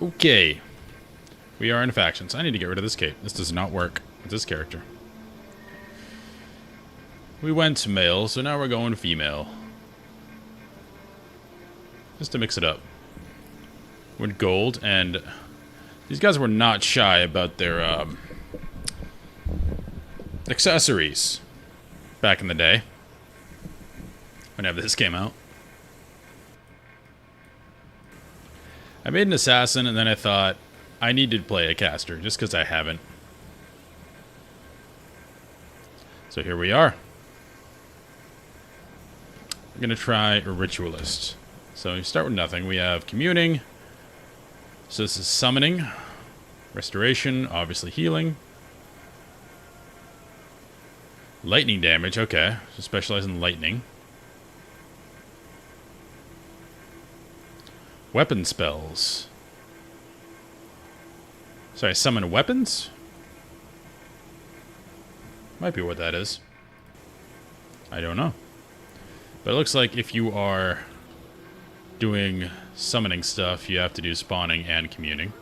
Okay. We are in factions. I need to get rid of this cape. This does not work with this character. We went male, so now we're going female. Just to mix it up. Went gold, and these guys were not shy about their accessories back in the day. Whenever this came out. I made an assassin, and then I thought I need to play a caster, just because I haven't. So here we are. We're going to try a ritualist. So you start with nothing. We have communing. So this is summoning. Restoration, obviously healing. Lightning damage, okay. So specialize in lightning. Weapon spells. Sorry, summon weapons? Might be what that is. I don't know. But it looks like if you are doing summoning stuff, you have to do spawning and communing.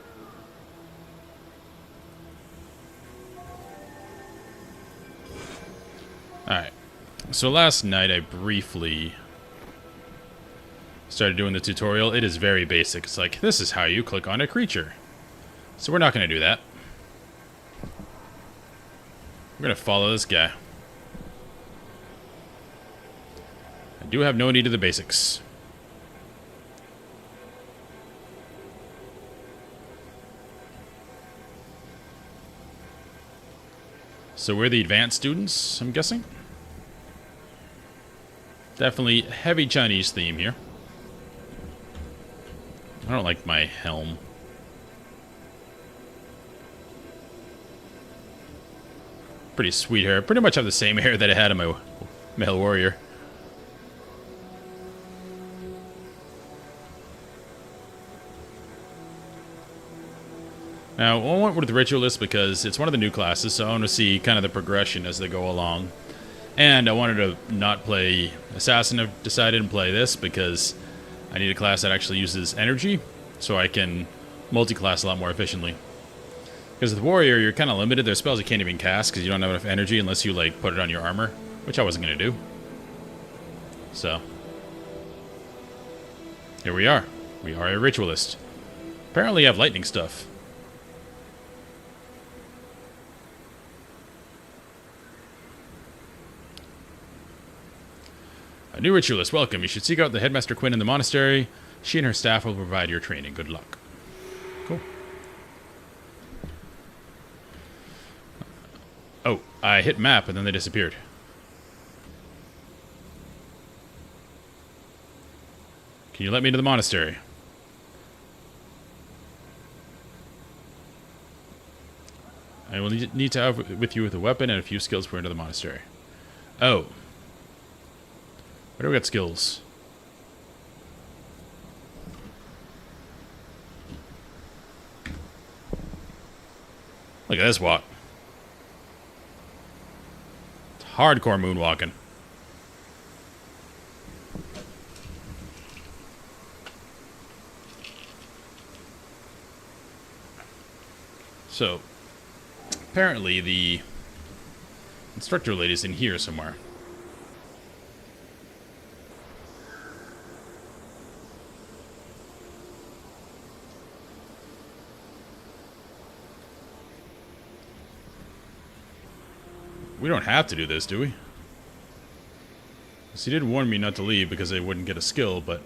Alright. So last night I briefly started doing the tutorial. It is very basic. It's like, this is how you click on a creature. So we're not going to do that. We're going to follow this guy. I do have no need of the basics. So we're the advanced students, I'm guessing. Definitely heavy Chinese theme here. I don't like my helm. Pretty sweet hair. Pretty much have the same hair that I had in my male warrior. Now, I went with the Ritualist because it's one of the new classes, so I want to see kind of the progression as they go along. And I wanted to not play Assassin. I've decided to play this because I need a class that actually uses energy, so I can multi-class a lot more efficiently. Because with Warrior, you're kind of limited. There's spells you can't even cast because you don't have enough energy unless you, like, put it on your armor, which I wasn't going to do. So, here we are. We are a Ritualist. Apparently, I have lightning stuff. A new Ritualist, welcome. You should seek out the Headmaster Quinn in the monastery. She and her staff will provide your training. Good luck. Cool. Oh, I hit map and then they disappeared. Can you let me into the monastery? I will need to have with you with a weapon and a few skills for into the monastery. Oh. Where do we got skills? Look at this walk. It's hardcore moonwalking. So, apparently the instructor lady's in here somewhere. We don't have to do this, do we? He did warn me not to leave because I wouldn't get a skill, but...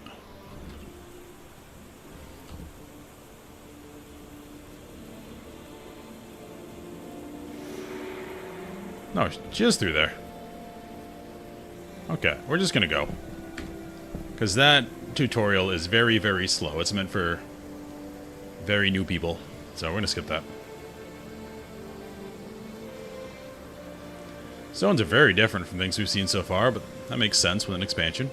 No, she is through there. Okay, we're just gonna go. Because that tutorial is very, very slow. It's meant for very new people. So we're gonna skip that. Zones are very different from things we've seen so far, but that makes sense with an expansion.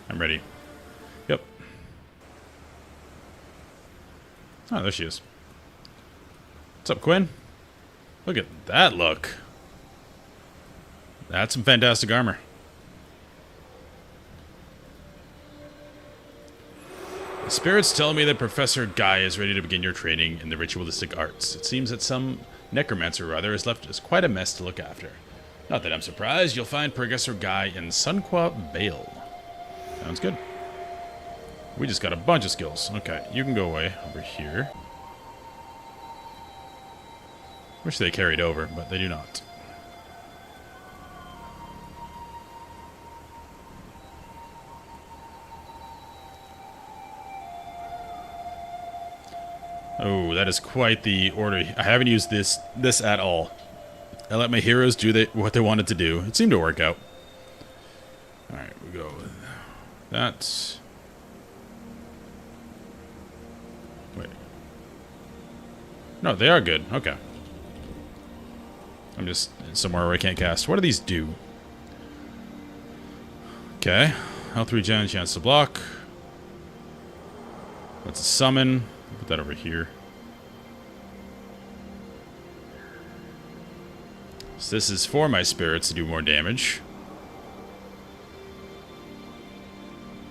I'm ready. Yep. Oh, there she is. What's up, Quinn? Look at that look. That's some fantastic armor. The spirits tell me that Professor Guy is ready to begin your training in the ritualistic arts. It seems that some necromancer or other has left us quite a mess to look after. Not that I'm surprised. You'll find Professor Guy in Sunqua Vale. Sounds good. We just got a bunch of skills. Okay, you can go away over here. Wish they carried over, but they do not. Oh, that is quite the order. I haven't used this at all. I let my heroes do what they wanted to do. It seemed to work out. Alright, we go with that. Wait. No, they are good. Okay. I'm just somewhere where I can't cast. What do these do? Okay. Health regen, chance to block. Let's summon. Put that over here. So this is for my spirits to do more damage.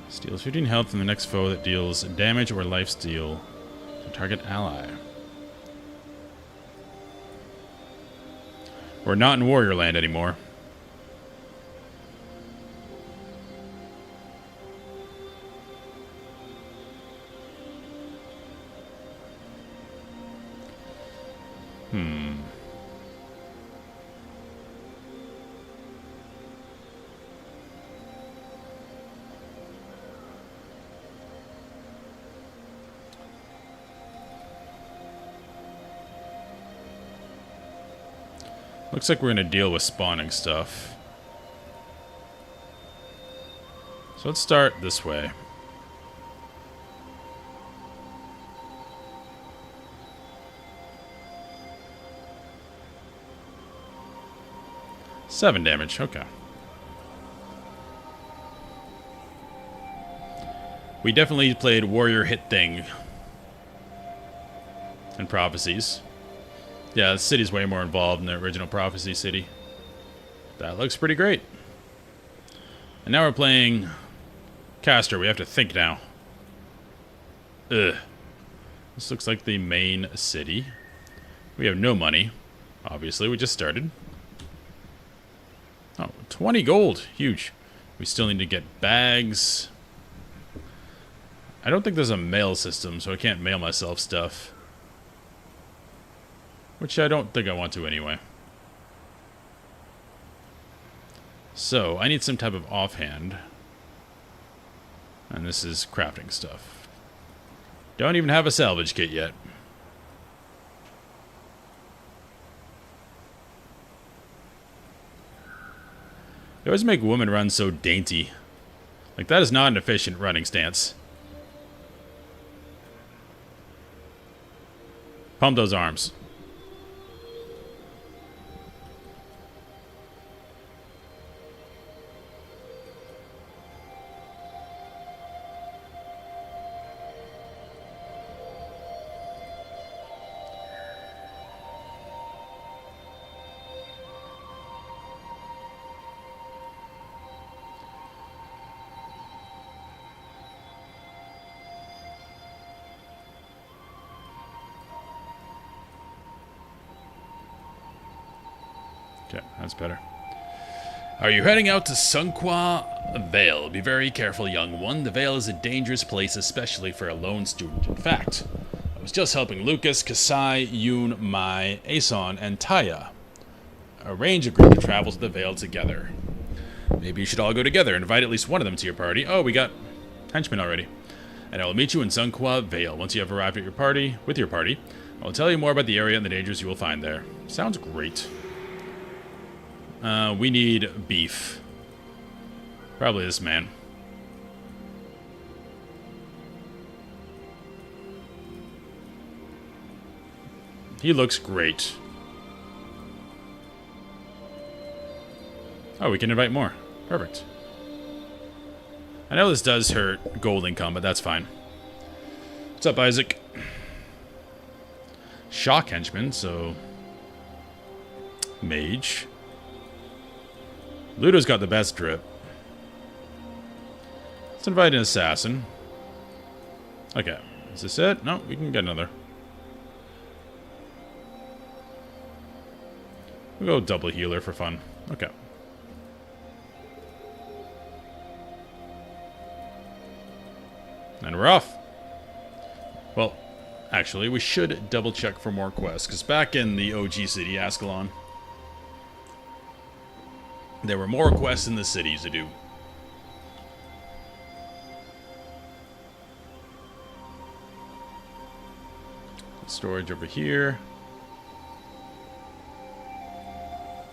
Steals 15 health from the next foe that deals damage or lifesteal to target ally. We're not in Warrior Land anymore. Looks like we're going to deal with spawning stuff. So let's start this way. Seven damage, okay. We definitely played Warrior Hit Thing in Prophecies. Yeah, the city's way more involved in the original Prophecy city. That looks pretty great. And now we're playing Caster. We have to think now. Ugh. This looks like the main city. We have no money. Obviously, we just started. Oh, 20 gold. Huge. We still need to get bags. I don't think there's a mail system, so I can't mail myself stuff. Which I don't think I want to anyway. So, I need some type of offhand. And this is crafting stuff. Don't even have a salvage kit yet. They always make women run so dainty. Like, that is not an efficient running stance. Pump those arms. Okay, that's better. Are you heading out to Sunqua Vale? Be very careful, young one. The Vale is a dangerous place, especially for a lone student. In fact, I was just helping Lucas, Kasai, Yoon, Mai, Aeson, and Tyria arrange a group to travel to the Vale together. Maybe you should all go together and invite at least one of them to your party. Oh, we got henchmen already. And I will meet you in Sunqua Vale. Once you have arrived at your party, I will tell you more about the area and the dangers you will find there. Sounds great. We need beef. Probably this man. He looks great. Oh, we can invite more. Perfect. I know this does hurt gold income, but that's fine. What's up, Isaac? Shock henchman, so... Mage. Ludo's got the best drip. Let's invite an assassin. Okay. Is this it? No, we can get another. We'll go double healer for fun. Okay. And we're off. Well, actually, we should double check for more quests, because back in the OG city, Ascalon, there were more quests in the cities to do. Storage over here.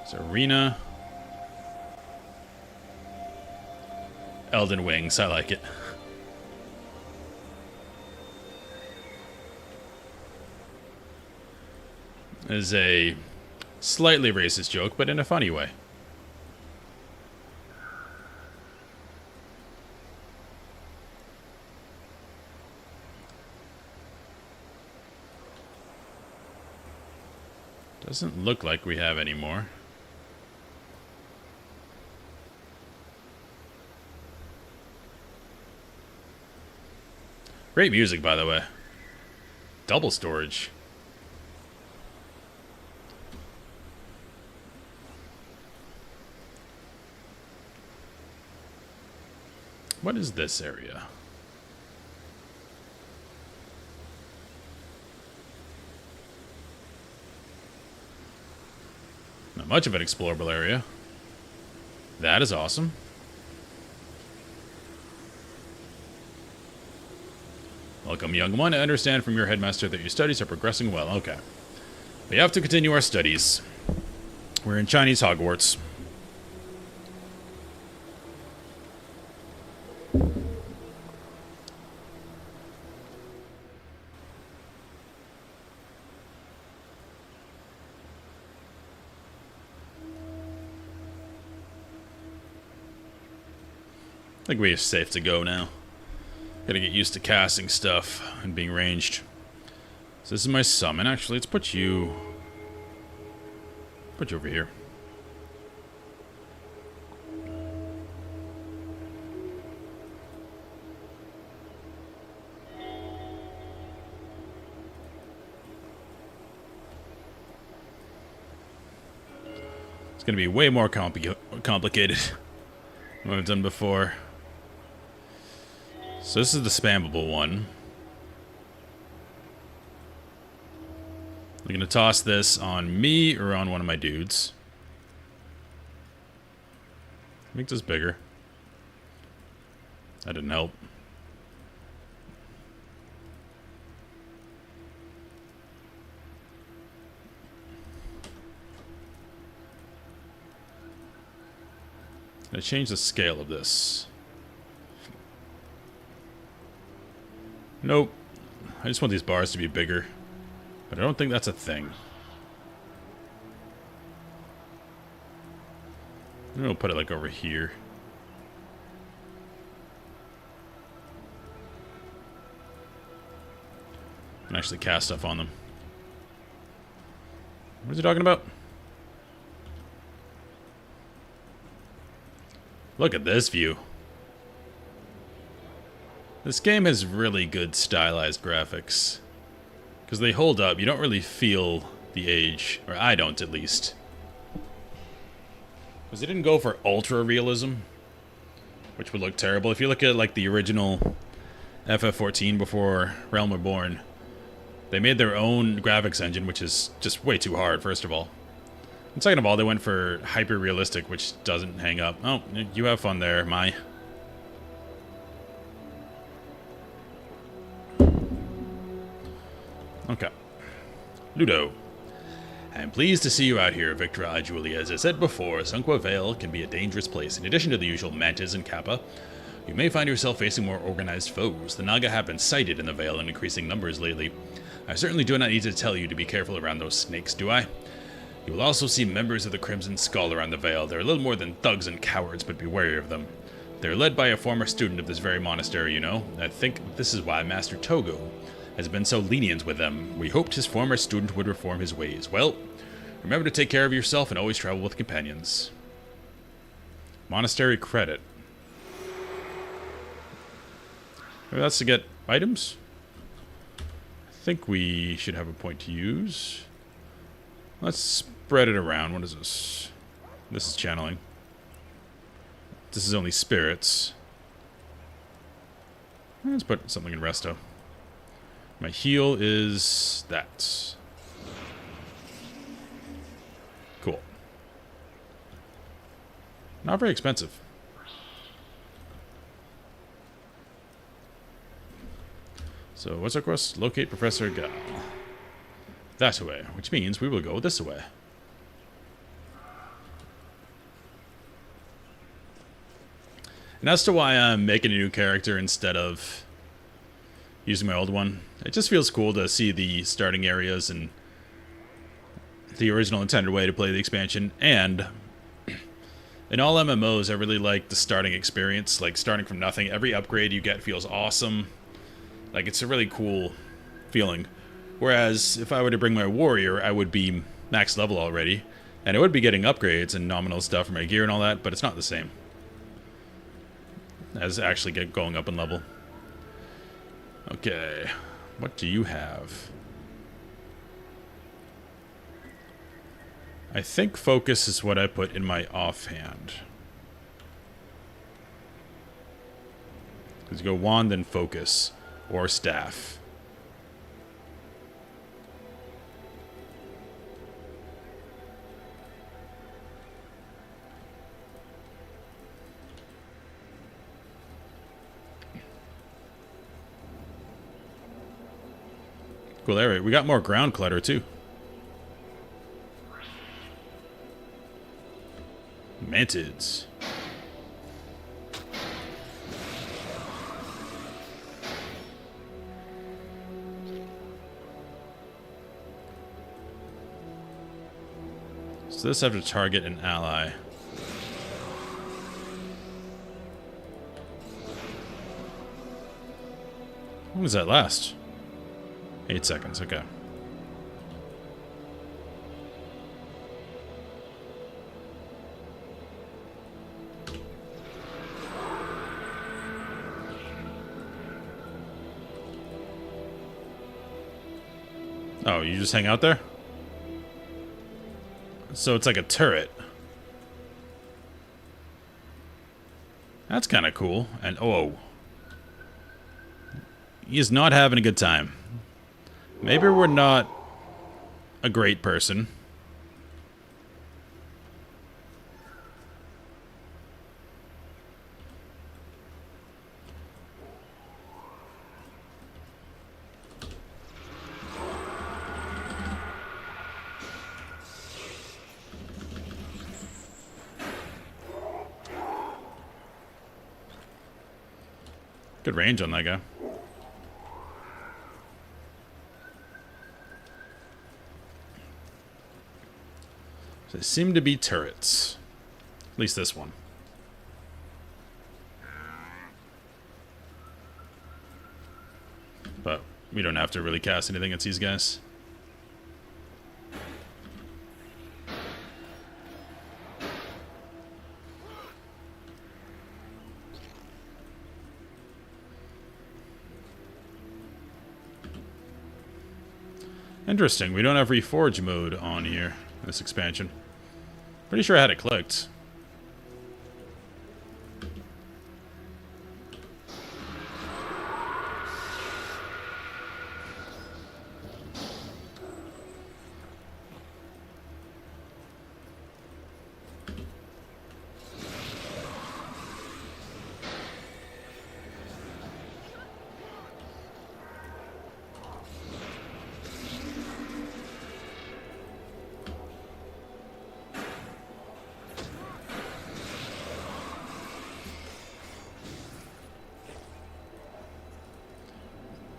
It's arena. Elden Wings, I like it. Is a slightly racist joke, but in a funny way. Doesn't look like we have any more. Great music, by the way. Double storage. What is this area? Not much of an explorable area. That is awesome. Welcome, young one. I understand from your headmaster that your studies are progressing well. Okay. We have to continue our studies. We're in Chinese Hogwarts. I think we're safe to go now. Gotta get used to casting stuff and being ranged. So this is my summon. Actually, let's put you over here. It's gonna be way more complicated than what I've done before. So this is the spammable one. I'm going to toss this on me or on one of my dudes. Make this bigger. That didn't help. I'm going to change the scale of this. Nope. I just want these bars to be bigger. But I don't think that's a thing. I'm gonna put it like over here. And actually cast stuff on them. What is he talking about? Look at this view. This game has really good stylized graphics. Because they hold up. You don't really feel the age. Or I don't, at least. Because they didn't go for ultra realism. Which would look terrible. If you look at like the original FF14 before Realm Reborn. They made their own graphics engine, which is just way too hard, first of all. And second of all, they went for hyper-realistic, which doesn't hang up. Oh, you have fun there, Mai. Okay. Ludo. I'm pleased to see you out here, Victor Julia. As I said before, Sunqua Vale can be a dangerous place. In addition to the usual mantis and kappa, you may find yourself facing more organized foes. The Naga have been sighted in the Vale in increasing numbers lately. I certainly do not need to tell you to be careful around those snakes, do I? You will also see members of the Crimson Skull around the Vale. They're a little more than thugs and cowards, but be wary of them. They're led by a former student of this very monastery, you know. I think this is why Master Togo has been so lenient with them. We hoped his former student would reform his ways. Well, Remember to take care of yourself and always travel with companions. Monastery credit. Maybe that's to get items? I think we should have a point to use. Let's spread it around. What is this? This is channeling. This is only spirits. Let's put something in resto. My heal is that. Cool. Not very expensive. So what's our quest? Locate Professor Gal. That way, which means we will go this way. And as to why I'm making a new character instead of using my old one, it just feels cool to see the starting areas and the original intended way to play the expansion. And in all MMOs, I really like the starting experience, like starting from nothing. Every upgrade you get feels awesome. Like, it's a really cool feeling. Whereas, if I were to bring my warrior, I would be max level already. And I would be getting upgrades and nominal stuff for my gear and all that, but it's not the same as actually going up in level. Okay, what do you have? I think focus is what I put in my offhand. Because you go wand and focus, or staff. Cool area. We got more ground clutter too. Mantids. So this have to target an ally. How long does that last? 8 seconds, okay. Oh, you just hang out there? So it's like a turret. That's kind of cool. And oh, he is not having a good time. Maybe we're not a great person. Good range on that guy. So they seem to be turrets. At least this one. But we don't have to really cast anything against these guys. Interesting, we don't have Reforge mode on here in this expansion. Pretty sure I had it clicked.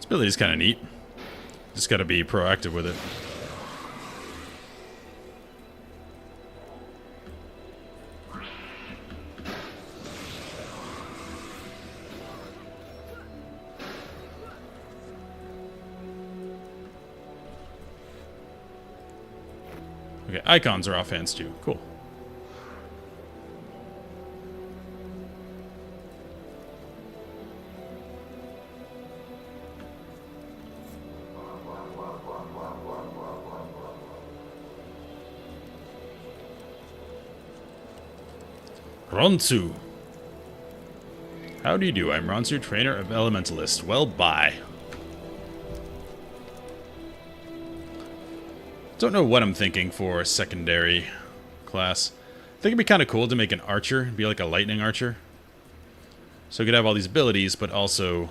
Ability's kind of neat. Just got to be proactive with it. Okay, icons are offhands too. Cool. Ronsu. How do you do? I'm Ronsu, trainer of Elementalist. Well, bye. Don't know what I'm thinking for a secondary class. I think it'd be kind of cool to make an archer, be like a lightning archer. So you could have all these abilities, but also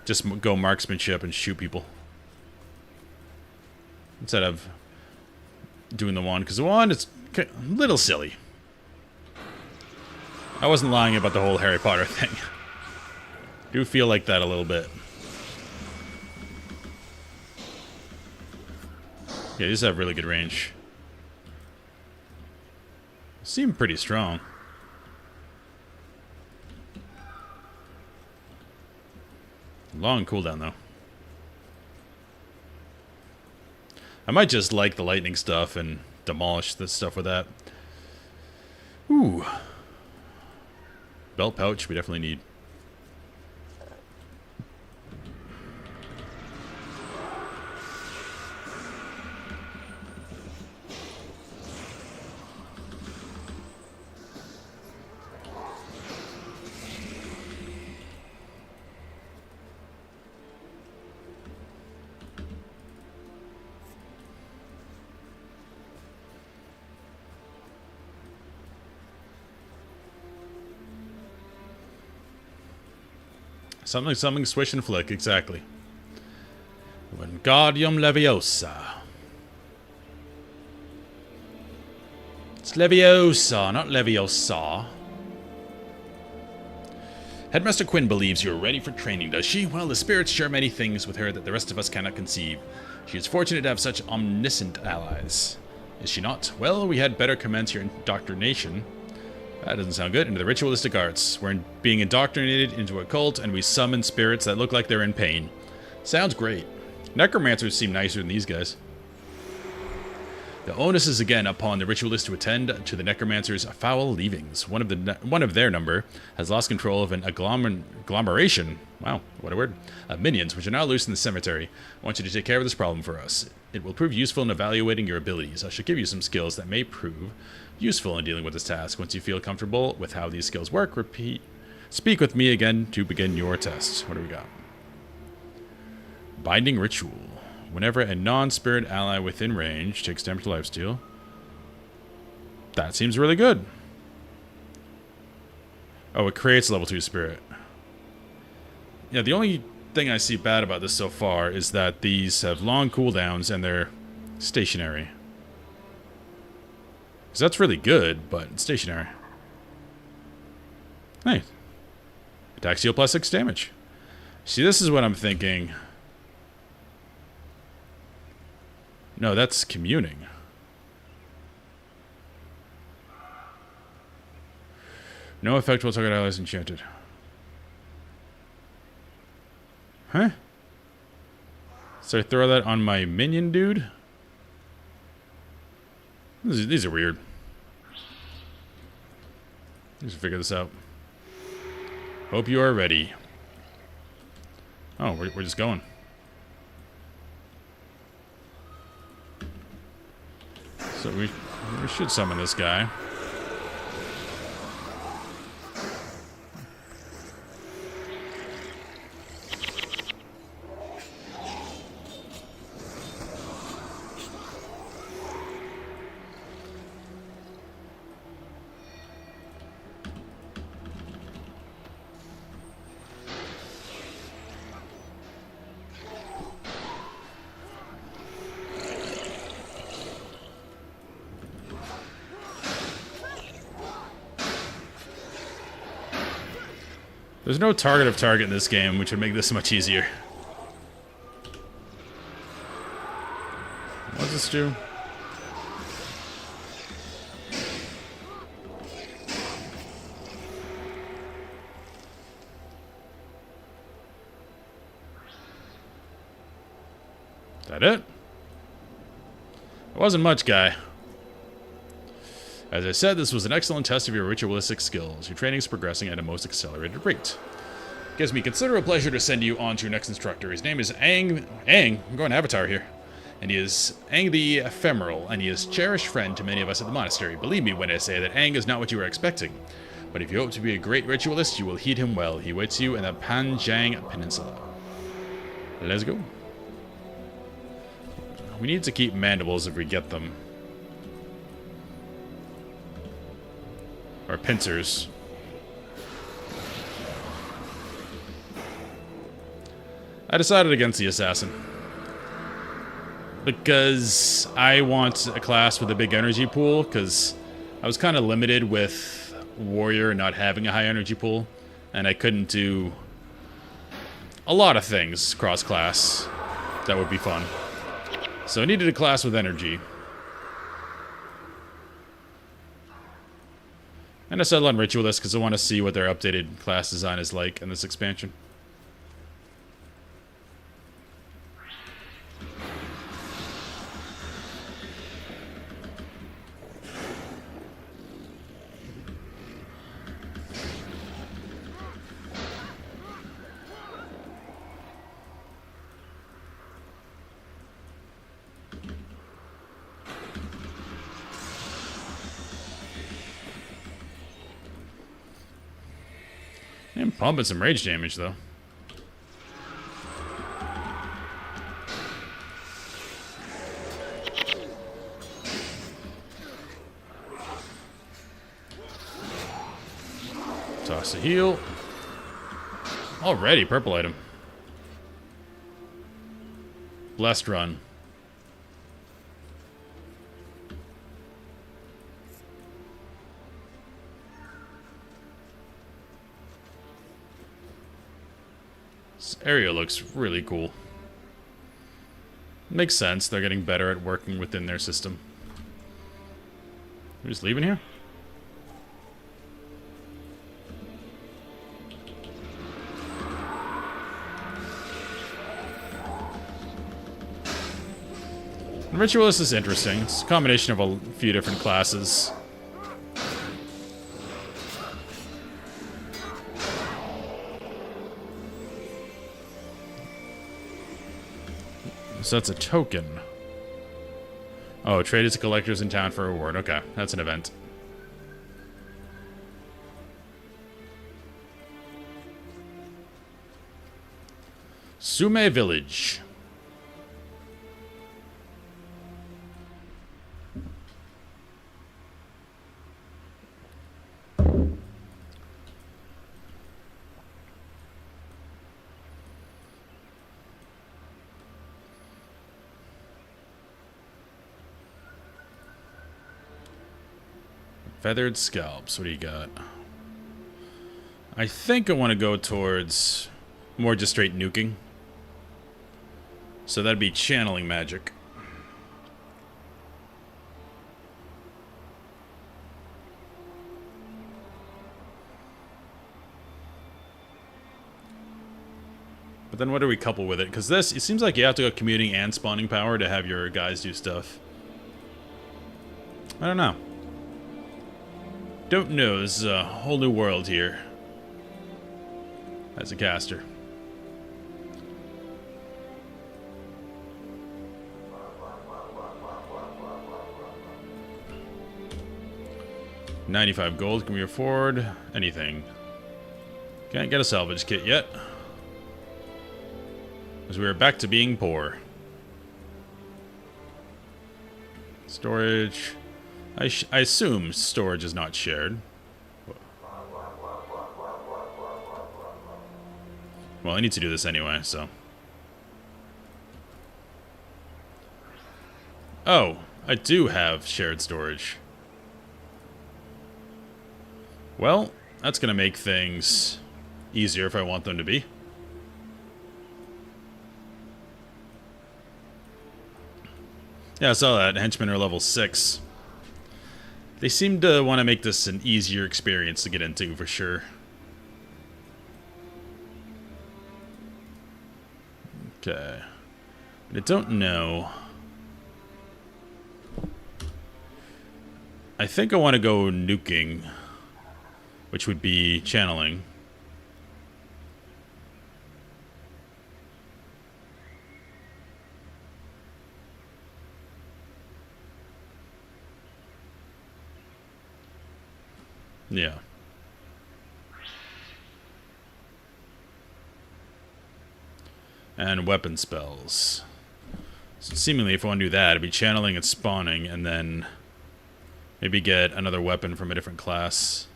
just go marksmanship and shoot people. Instead of doing the wand, because the wand is a little silly. I wasn't lying about the whole Harry Potter thing. I do feel like that a little bit. Yeah, these have really good range. Seem pretty strong. Long cooldown, though. I might just like the lightning stuff and demolish this stuff with that. Ooh. Belt pouch we definitely need. Something, swish and flick, exactly. Wingardium Leviosa. It's Leviosa, not Leviosa. Headmaster Quinn believes you're ready for training, does she? Well, the spirits share many things with her that the rest of us cannot conceive. She is fortunate to have such omniscient allies. Is she not? Well, we had better commence your indoctrination. That doesn't sound good. Into the ritualistic arts. We're being indoctrinated into a cult, and we summon spirits that look like they're in pain. Sounds great. Necromancers seem nicer than these guys. The onus is again upon the ritualist to attend to the necromancer's foul leavings. One of their number has lost control of an agglomeration. Wow, what a word. Of minions, which are now loose in the cemetery. I want you to take care of this problem for us. It will prove useful in evaluating your abilities. I shall give you some skills that may prove useful in dealing with this task. Once you feel comfortable with how these skills work, speak with me again to begin your test. What do we got? Binding Ritual. Whenever a non-spirit ally within range takes damage to lifesteal. That seems really good. Oh, it creates a level 2 spirit. Yeah, the only thing I see bad about this so far is that these have long cooldowns and they're stationary. Because that's really good, but it's stationary. Hey. Attacks deal plus 6 damage. See, this is what I'm thinking. No, that's communing. No effect while target ally is enchanted. Huh? So I throw that on my minion dude? These are weird. Let's figure this out. Hope you are ready. Oh, we're just going. So we should summon this guy. There's no target of target in this game, which would make this much easier. What does this do? Is that it? It wasn't much, guy. As I said, this was an excellent test of your ritualistic skills. Your training is progressing at a most accelerated rate. It gives me considerable pleasure to send you on to your next instructor. His name is Aang. I'm going Avatar here. And he is Aang the Ephemeral, and he is a cherished friend to many of us at the monastery. Believe me when I say that Aang is not what you were expecting. But if you hope to be a great ritualist, you will heed him well. He waits you in the Panjang Peninsula. Let's go. We need to keep mandibles if we get them. Or pincers. I decided against the assassin. Because I want a class with a big energy pool, because I was kind of limited with warrior not having a high energy pool, and I couldn't do a lot of things cross-class that would be fun. So I needed a class with energy. And I settled on Ritualist because I want to see what their updated class design is like in this expansion. I'm pumping some rage damage, though. Toss a heal. Already, purple item. Blessed run. This area looks really cool. Makes sense, they're getting better at working within their system. We're just leaving here? The Ritualist is interesting. It's a combination of a few different classes. So that's a token. Oh, traded to collectors in town for a reward. Okay, that's an event. Sume Village. Feathered scalps. What do you got? I think I want to go towards more just straight nuking. So that'd be channeling magic. But then what do we couple with it? Because this, it seems like you have to go commuting and spawning power to have your guys do stuff. I don't know. Don't know, this is a whole new world here. As a caster. $95 gold, can we afford anything? Can't get a salvage kit yet. As we are back to being poor. Storage. I assume storage is not shared. Well, I need to do this anyway, so. Oh, I do have shared storage. Well, that's going to make things easier if I want them to be. Yeah, I saw that. Henchmen are level 6. They seem to want to make this an easier experience to get into, for sure. Okay. But I don't know I think I want to go nuking, which would be channeling. Yeah. And weapon spells. So seemingly, if I want to do that, it'd be channeling and spawning, and then maybe get another weapon from a different class.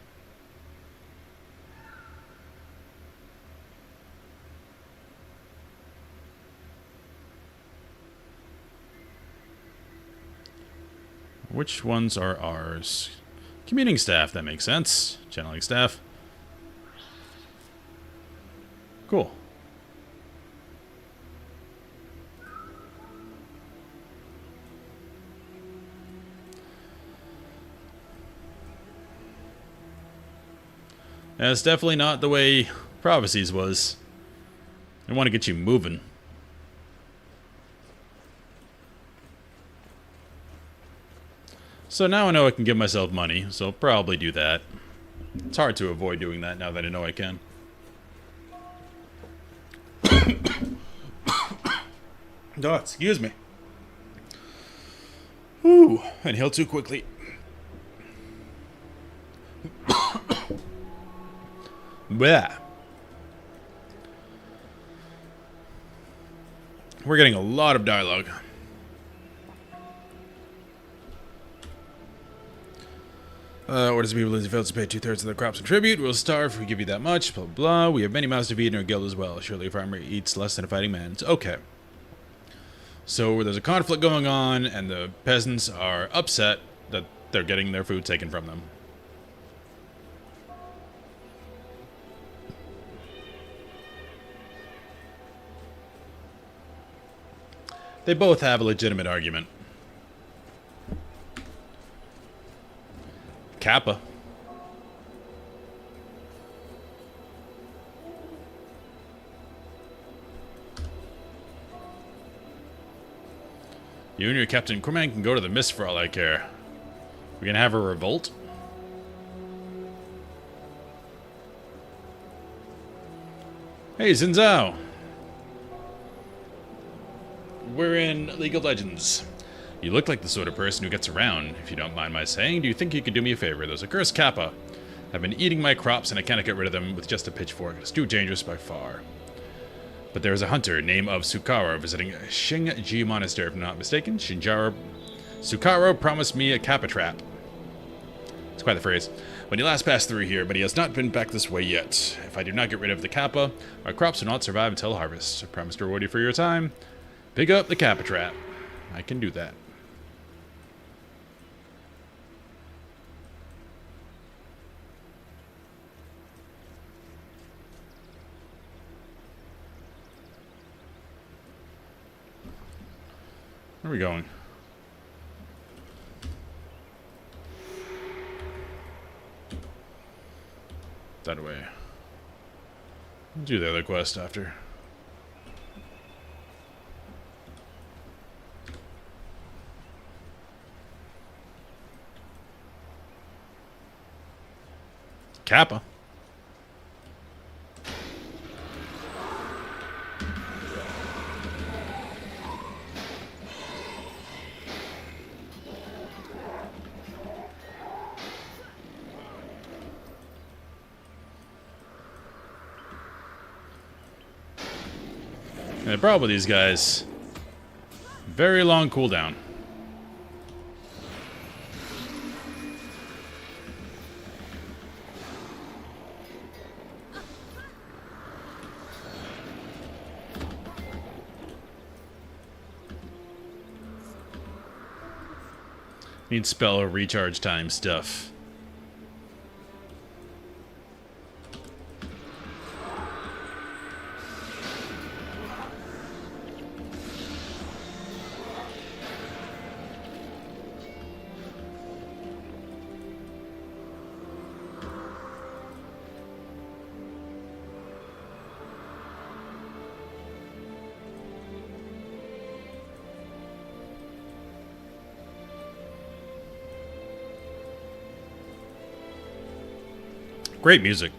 Which ones are ours? Commuting staff, that makes sense. Channeling staff. Cool. Yeah, it's definitely not the way Prophecies was. I want to get you moving. So now I know I can give myself money, so I'll probably do that. It's hard to avoid doing that now that I know I can. Oh, excuse me. Ooh, inhale too quickly. Bleh. We're getting a lot of dialogue. Orders to people who fail to pay 2/3 of their crops and tribute. We'll starve if we give you that much. Blah, blah, blah. We have many mouths to feed in our guild as well. Surely a farmer eats less than a fighting man. Okay. So there's a conflict going on, and the peasants are upset that they're getting their food taken from them. They both have a legitimate argument. Kappa. You and your Captain Corman can go to the mist for all I care. We're gonna have a revolt? Hey, Zinzao! We're in League of Legends. You look like the sort of person who gets around, if you don't mind my saying. Do you think you could do me a favor? Those accursed Kappa have been eating my crops, and I cannot get rid of them with just a pitchfork. It's too dangerous by far. But there is a hunter named of Sukaro visiting Shinji Monastery, if I'm not mistaken. Sukaro promised me a Kappa trap. It's quite the phrase. When he last passed through here, but he has not been back this way yet. If I do not get rid of the Kappa, our crops will not survive until harvest. I promise to reward you for your time. Pick up the Kappa trap. I can do that. Where are we going? That way. We'll do the other quest after. Kappa. And the problem with these guys, very long cooldown. Need spell or recharge time stuff. Great music.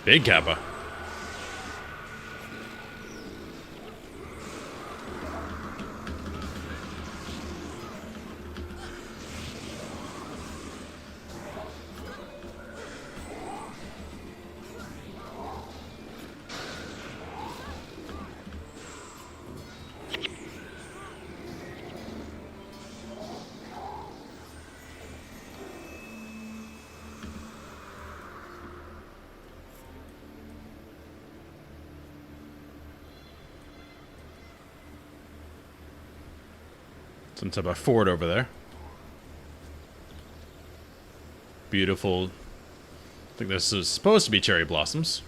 Big Kappa. Some type of fort over there. Beautiful. I think this is supposed to be cherry blossoms.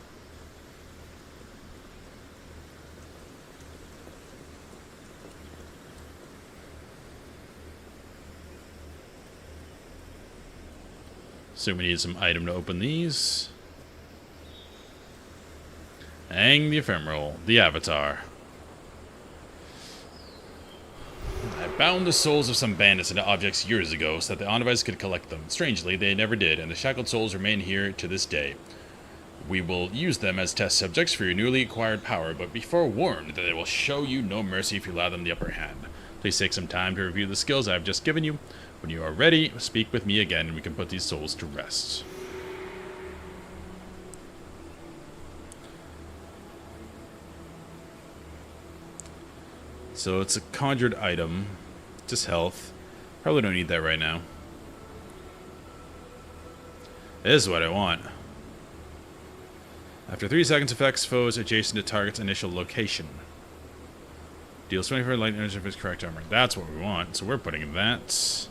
So we need some item to open these. Hang the ephemeral, the avatar. I bound the souls of some bandits into objects years ago so that the Ondivites could collect them. Strangely, they never did, and the shackled souls remain here to this day. We will use them as test subjects for your newly acquired power, but be forewarned that they will show you no mercy if you allow them the upper hand. Please take some time to review the skills I have just given you. When you are ready, speak with me again and we can put these souls to rest. So it's a conjured item. Just health. Probably don't need that right now. This is what I want. After 3 seconds, affects foes adjacent to target's initial location. Deals 24 light energy for his correct armor. That's what we want, so we're putting that.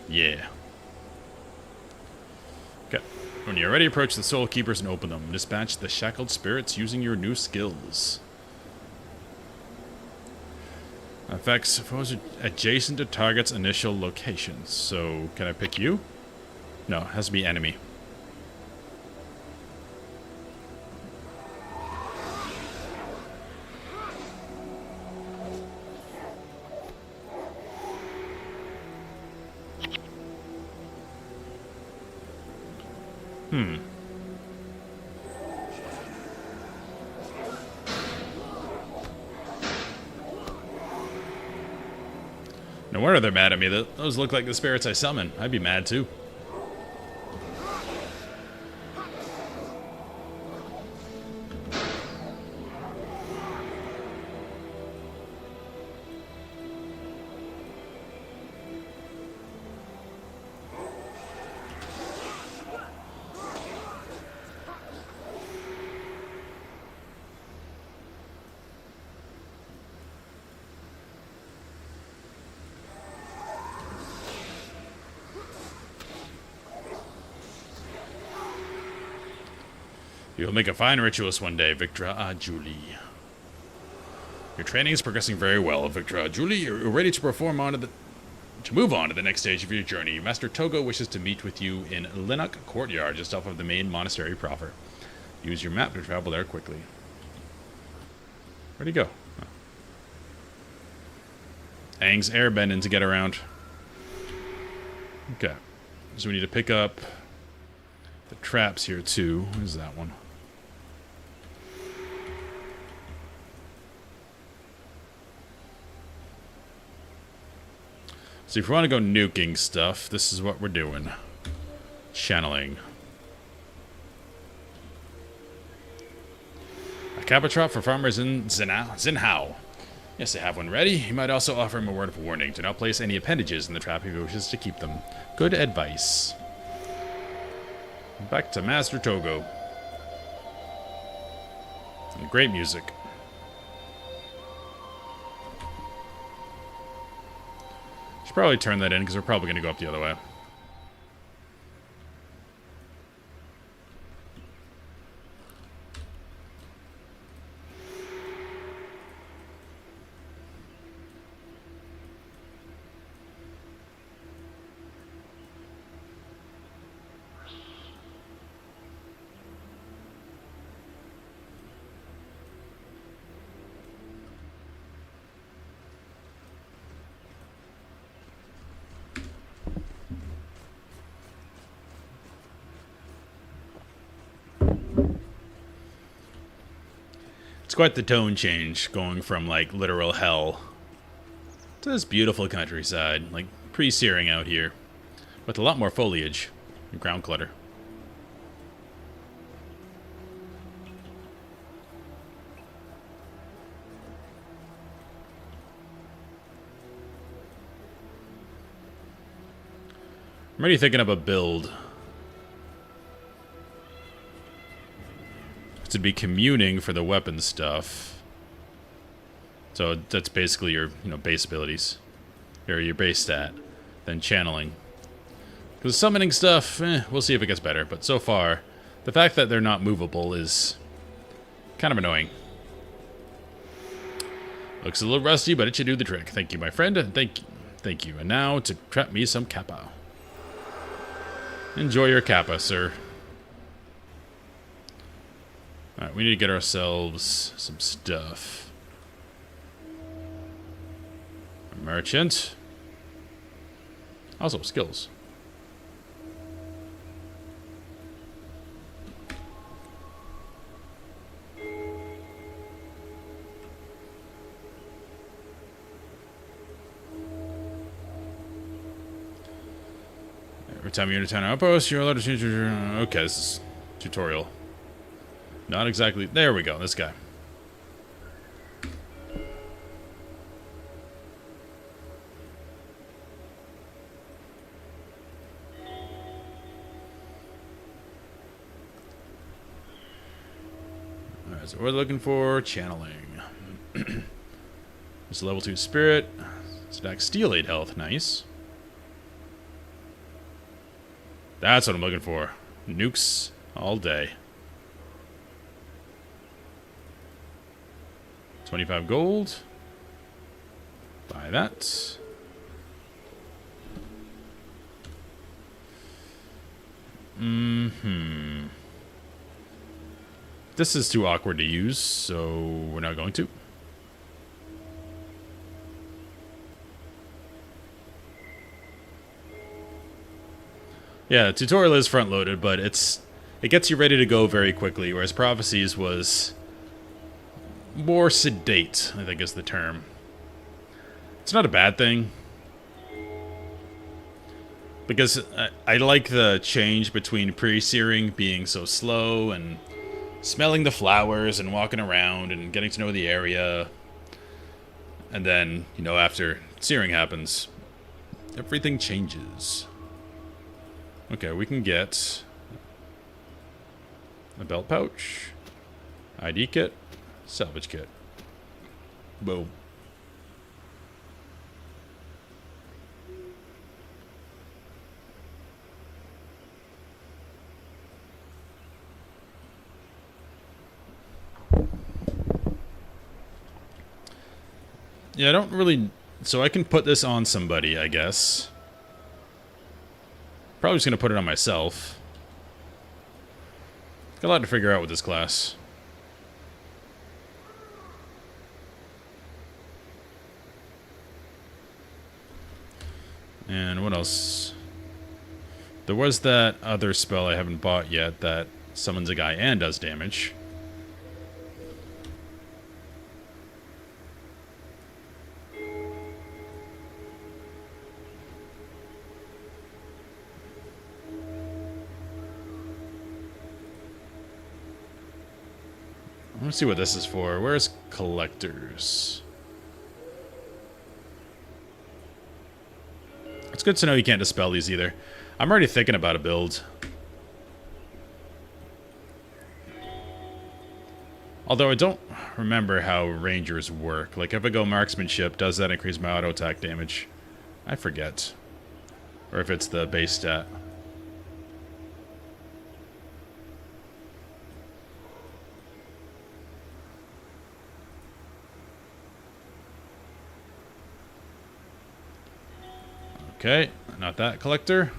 Yeah. Okay. When you're ready, approach the Soul Keepers and open them. Dispatch the shackled spirits using your new skills. Affects foes adjacent to target's initial locations. So, can I pick you? No, it has to be enemy. No wonder they're mad at me. Those look like the spirits I summon. I'd be mad too. You'll make a fine ritualist one day, Victra Julie. Your training is progressing very well, Victra Julie. You're ready to move on to the next stage of your journey. Master Togo wishes to meet with you in Linnock Courtyard, just off of the main monastery proper. Use your map to travel there quickly. Where'd he go? Oh. Aang's airbending to get around. Okay. So we need to pick up the traps here too. Where's that one? So if you want to go nuking stuff, this is what we're doing. Channeling. A capatrop for farmers in Zinhao. Yes, I have one ready. You might also offer him a word of warning. Do not place any appendages in the trap if he wishes to keep them. Good advice. Back to Master Togo. And great music. Should probably turn that in because we're probably going to go up the other way. It's quite the tone change going from, like, literal hell to this beautiful countryside, like, pre-searing out here, with a lot more foliage and ground clutter. I'm already thinking of a build. To be communing for the weapon stuff. So that's basically your, base abilities. Or your base stat. Then channeling. Because summoning stuff, we'll see if it gets better. But so far, the fact that they're not movable is kind of annoying. Looks a little rusty, but it should do the trick. Thank you, my friend. Thank you. And now to trap me some kappa. Enjoy your kappa, sir. Alright, we need to get ourselves some stuff. A merchant. Also, skills. Every time you enter town outpost, you're allowed to change your... Okay, this is tutorial. Not exactly... There we go, this guy. Alright, so we're looking for channeling. It's level 2 spirit. Stack steel 8 health, nice. That's what I'm looking for. Nukes all day. 25 gold. Buy that. This is too awkward to use, so we're not going to. Yeah, the tutorial is front-loaded, but it gets you ready to go very quickly, whereas Prophecies was more sedate, I think is the term. It's not a bad thing. Because I like the change between pre-searing being so slow and smelling the flowers and walking around and getting to know the area. And then, after searing happens, everything changes. Okay, we can get a belt pouch, ID kit, salvage kit. Boom. Yeah, I don't really... So I can put this on somebody, I guess. Probably just going to put it on myself. Got a lot to figure out with this class. And what else? There was that other spell I haven't bought yet that summons a guy and does damage. Let's see what this is for. Where's collectors? It's good to know you can't dispel these either. I'm already thinking about a build. Although I don't remember how rangers work. Like if I go marksmanship, does that increase my auto attack damage? I forget. Or if it's the base stat. Okay, not that collector.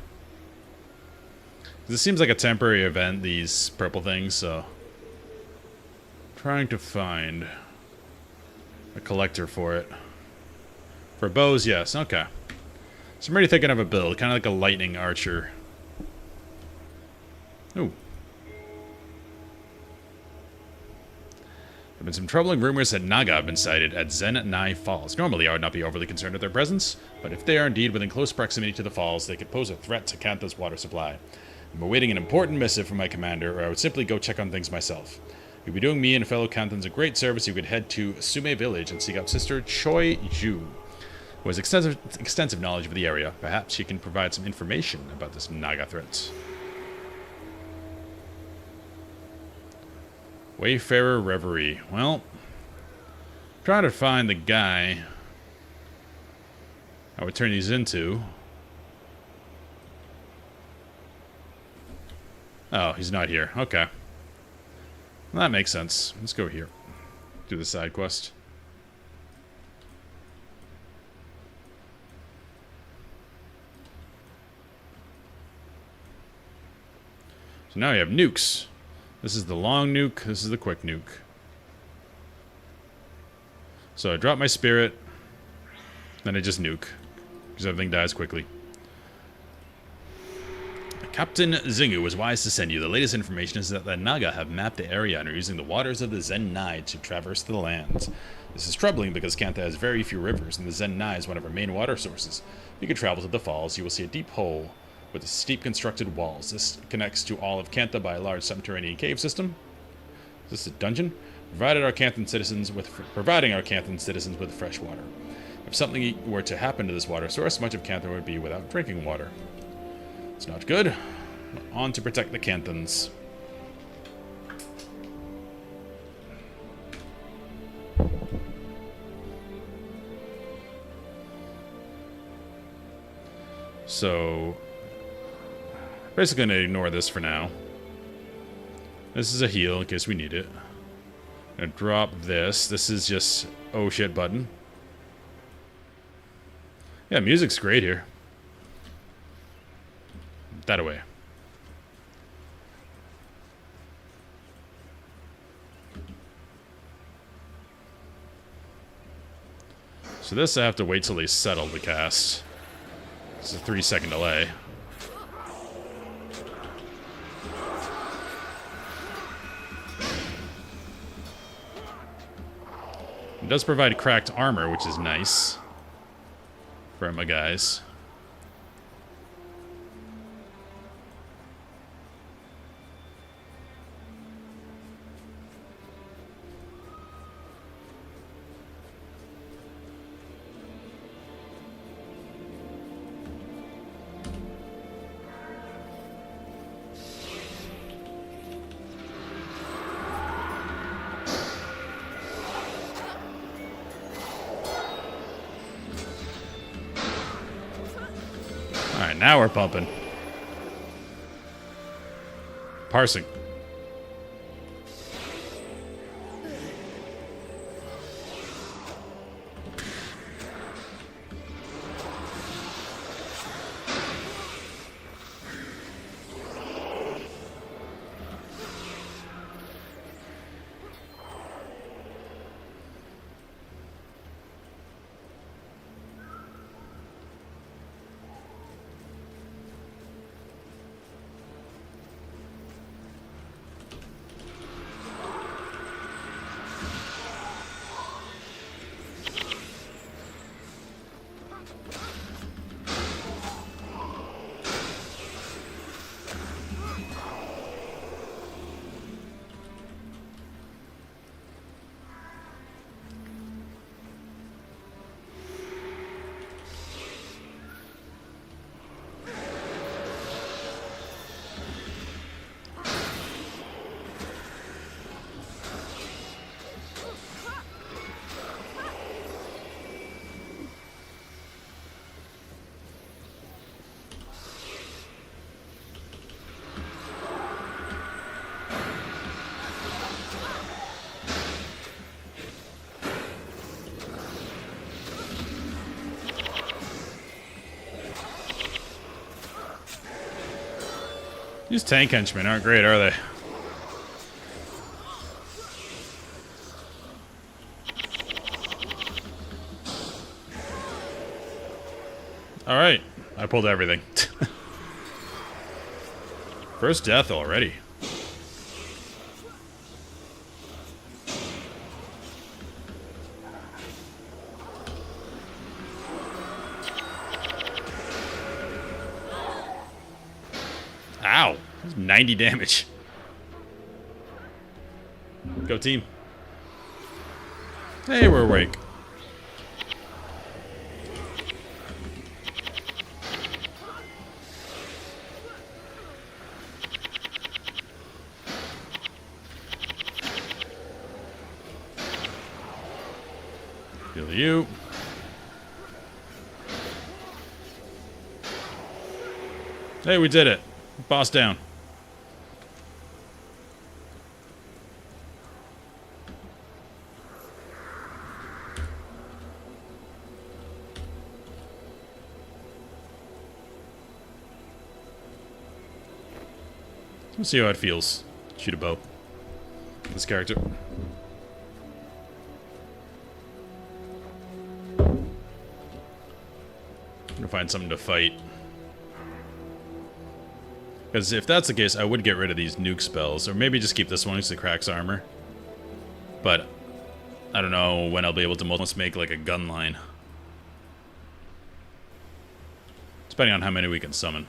This seems like a temporary event, these purple things, so... Trying to find a collector for it. For bows, yes, okay. So I'm already thinking of a build, kind of like a lightning archer. Ooh. There have been some troubling rumors that Naga have been sighted at Zen-Nai Falls. Normally, I would not be overly concerned with their presence, but if they are indeed within close proximity to the falls, they could pose a threat to Cantha's water supply. I'm awaiting an important missive from my commander, or I would simply go check on things myself. You'd be doing me and fellow Canthans a great service. You could head to Sume Village and seek out Sister Choi Ju, who has extensive knowledge of the area. Perhaps she can provide some information about this Naga threat. Wayfarer Reverie. Well, trying to find the guy I would turn these into. Oh, he's not here. Okay. Well, that makes sense. Let's go here. Do the side quest. So now we have nukes. This is the long nuke. This is the quick nuke. So I drop my spirit. Then I just nuke. Because everything dies quickly. Captain Zingu was wise to send you. The latest information is that the Naga have mapped the area and are using the waters of the Zen-Nai to traverse the lands. This is troubling because Cantha has very few rivers, and the Zen-Nai is one of our main water sources. If you could travel to the falls, you will see a deep hole with steep constructed walls. This connects to all of Cantha by a large subterranean cave system. Is this a dungeon? Providing our Canthan citizens with fresh water. If something were to happen to this water source, much of Cantha would be without drinking water. It's not good. On to protect the Canthans. So, basically going to ignore this for now. This is a heal in case we need it. I'm going to drop this. This is just oh shit button. Yeah, music's great here. That away. So this I have to wait till they settle the cast. It's a 3-second delay. It does provide cracked armor, which is nice for my guys. Alright, now we're pumping. Parsing. These tank henchmen aren't great, are they? Alright, I pulled everything. First death already. That's 90 damage. Go team. Hey, we're awake. Heal you. Hey, we did it. Boss down. Let's see how it feels. Shoot a bow. This character. I'm gonna find something to fight. Because if that's the case, I would get rid of these nuke spells. Or maybe just keep this one because it cracks armor. But I don't know when I'll be able to almost make like a gun line. Depending on how many we can summon.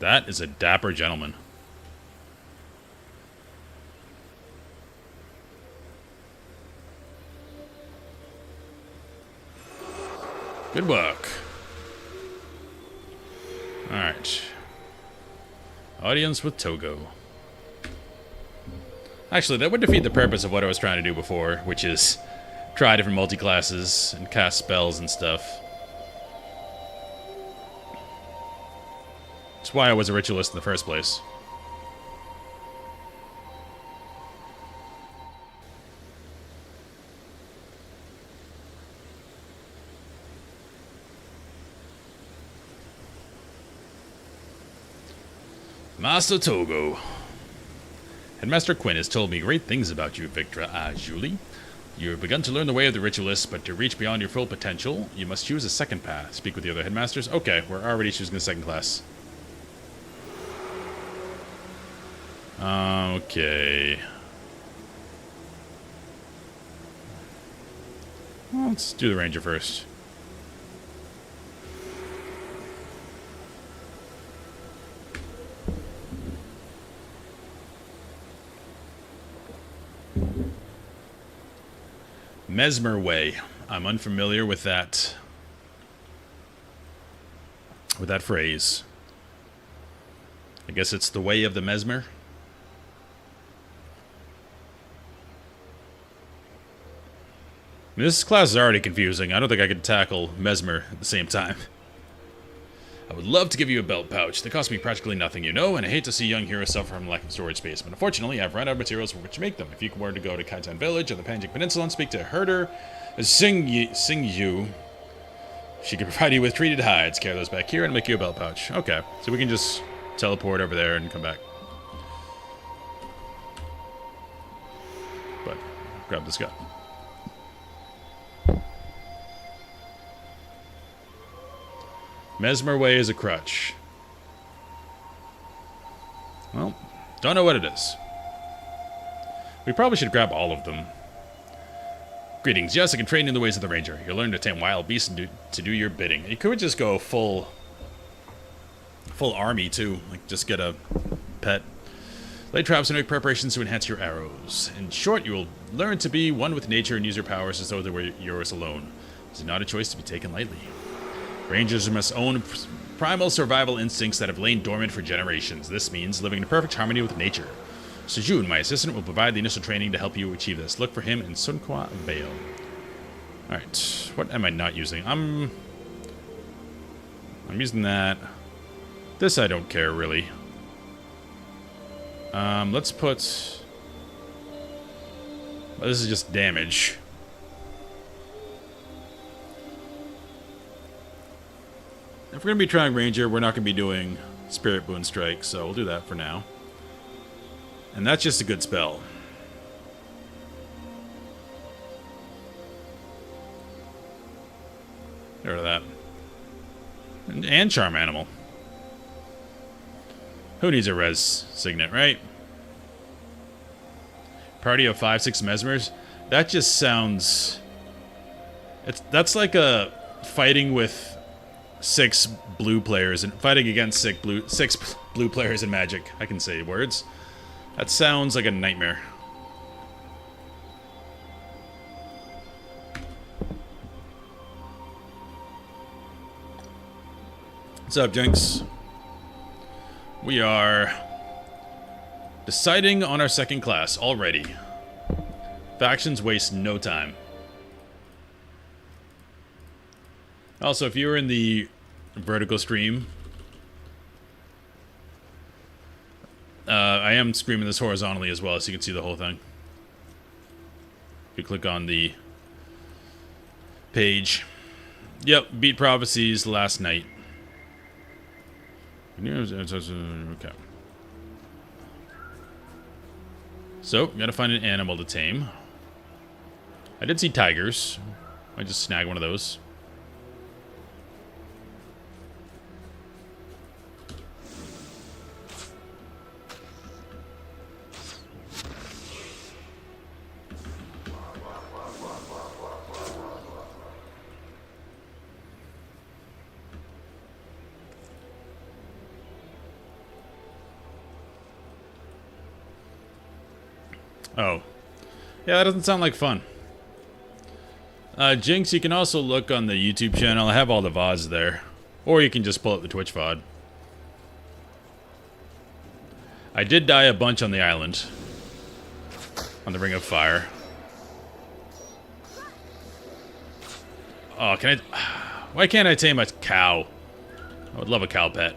That is a dapper gentleman. Good work. Alright. Audience with Togo. Actually, that would defeat the purpose of what I was trying to do before, which is try different multi-classes and cast spells and stuff. That's why I was a ritualist in the first place. Master Togo. Headmaster Quinn has told me great things about you, Victra Julie. You have begun to learn the way of the ritualist, but to reach beyond your full potential, you must choose a second path. Speak with the other headmasters. Okay, we're already choosing a second class. Okay. Well, let's do the ranger first. Mesmer Way. I'm unfamiliar with that phrase. I guess it's the way of the mesmer. I mean, this class is already confusing. I don't think I could tackle mesmer at the same time. I would love to give you a belt pouch. They cost me practically nothing, you know, and I hate to see young heroes suffer from lack of storage space. But unfortunately, I've run out of materials for which to make them. If you were to go to Cantha village or the Panjik Peninsula and speak to herder Sing you, she could provide you with treated hides. Carry those back here and make you a belt pouch. Okay, so we can just teleport over there and come back. But grab this guy. Mesmer Way is a crutch. Well, don't know what it is. We probably should grab all of them. Greetings. Yes, I can train in the ways of the ranger. You'll learn to tame wild beasts and to do your bidding. You could just go full army too. Like just get a pet. Lay traps and make preparations to enhance your arrows. In short, you will learn to be one with nature and use your powers as though they were yours alone. This is not a choice to be taken lightly. Rangers must own primal survival instincts that have lain dormant for generations. This means living in perfect harmony with nature. Sejun, my assistant, will provide the initial training to help you achieve this. Look for him in Sunqua Vale. Alright, what am I not using? I'm using that. This I don't care, really. Let's put... Well, this is just damage. If we're going to be trying Ranger, we're not going to be doing Spirit Boon Strike, so we'll do that for now. And that's just a good spell. Get rid of that. And Charm Animal. Who needs a res signet, right? Party of 5-6 mesmers? That just sounds... That's like a fighting with six blue players and fighting against six blue players in Magic. I can say words. That sounds like a nightmare. What's up, Jinx? We are deciding on our second class already. Factions waste no time. Also, if you were in the vertical stream, I am streaming this horizontally as well, so you can see the whole thing. You click on the page. Yep, beat Prophecies last night. Okay. So, gotta find an animal to tame. I did see tigers. I just snag one of those. Oh. Yeah, that doesn't sound like fun. Jinx, you can also look on the YouTube channel. I have all the VODs there. Or you can just pull up the Twitch VOD. I did die a bunch on the island. On the Ring of Fire. Oh, can I... Why can't I tame a cow? I would love a cow pet.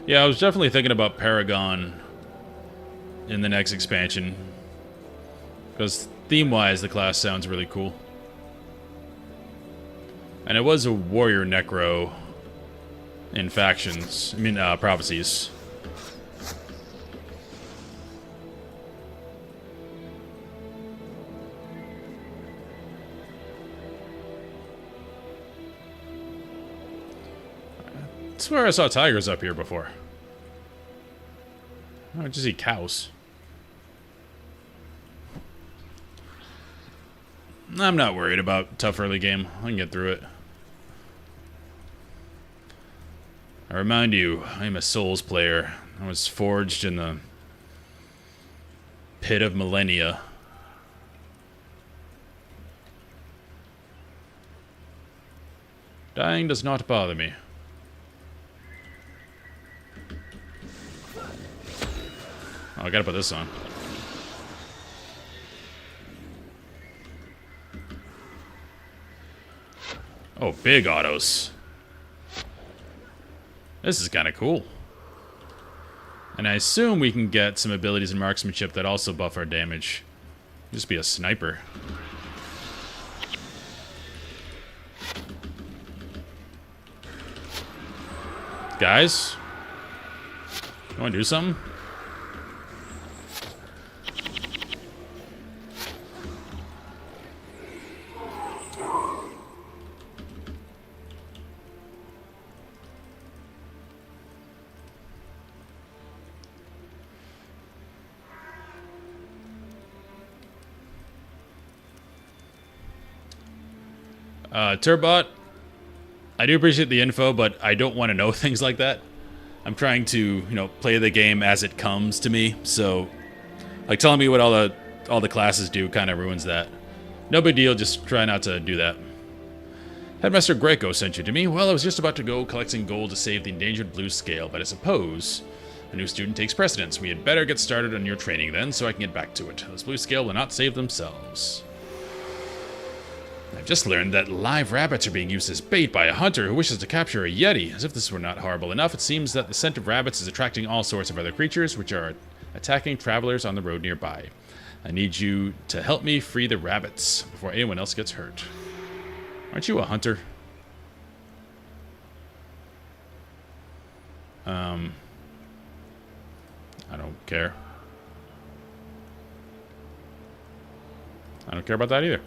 Yeah, I was definitely thinking about Paragon in the next expansion. Because theme-wise, the class sounds really cool. And it was a warrior necro in factions. I mean, prophecies. I swear I saw tigers up here before. I just see cows. I'm not worried about tough early game. I can get through it. I remind you, I'm a Souls player. I was forged in the pit of millennia. Dying does not bother me. Oh, I gotta put this on. Oh, big autos. This is kind of cool. And I assume we can get some abilities in marksmanship that also buff our damage. Just be a sniper. Guys? You wanna do something? Turbot, I do appreciate the info, but I don't want to know things like that. I'm trying to, you know, play the game as it comes to me, so like telling me what all the classes do kind of ruins that. No big deal, just try not to do that. Headmaster Greco sent you to me. Well, I was just about to go collecting gold to save the endangered blue scale, but I suppose a new student takes precedence. We had better get started on your training then, so I can get back to it. Those blue scale will not save themselves. I've just learned that live rabbits are being used as bait by a hunter who wishes to capture a yeti. As if this were not horrible enough, it seems that the scent of rabbits is attracting all sorts of other creatures, which are attacking travelers on the road nearby. I need you to help me free the rabbits before anyone else gets hurt. Aren't you a hunter? I don't care. I don't care about that either.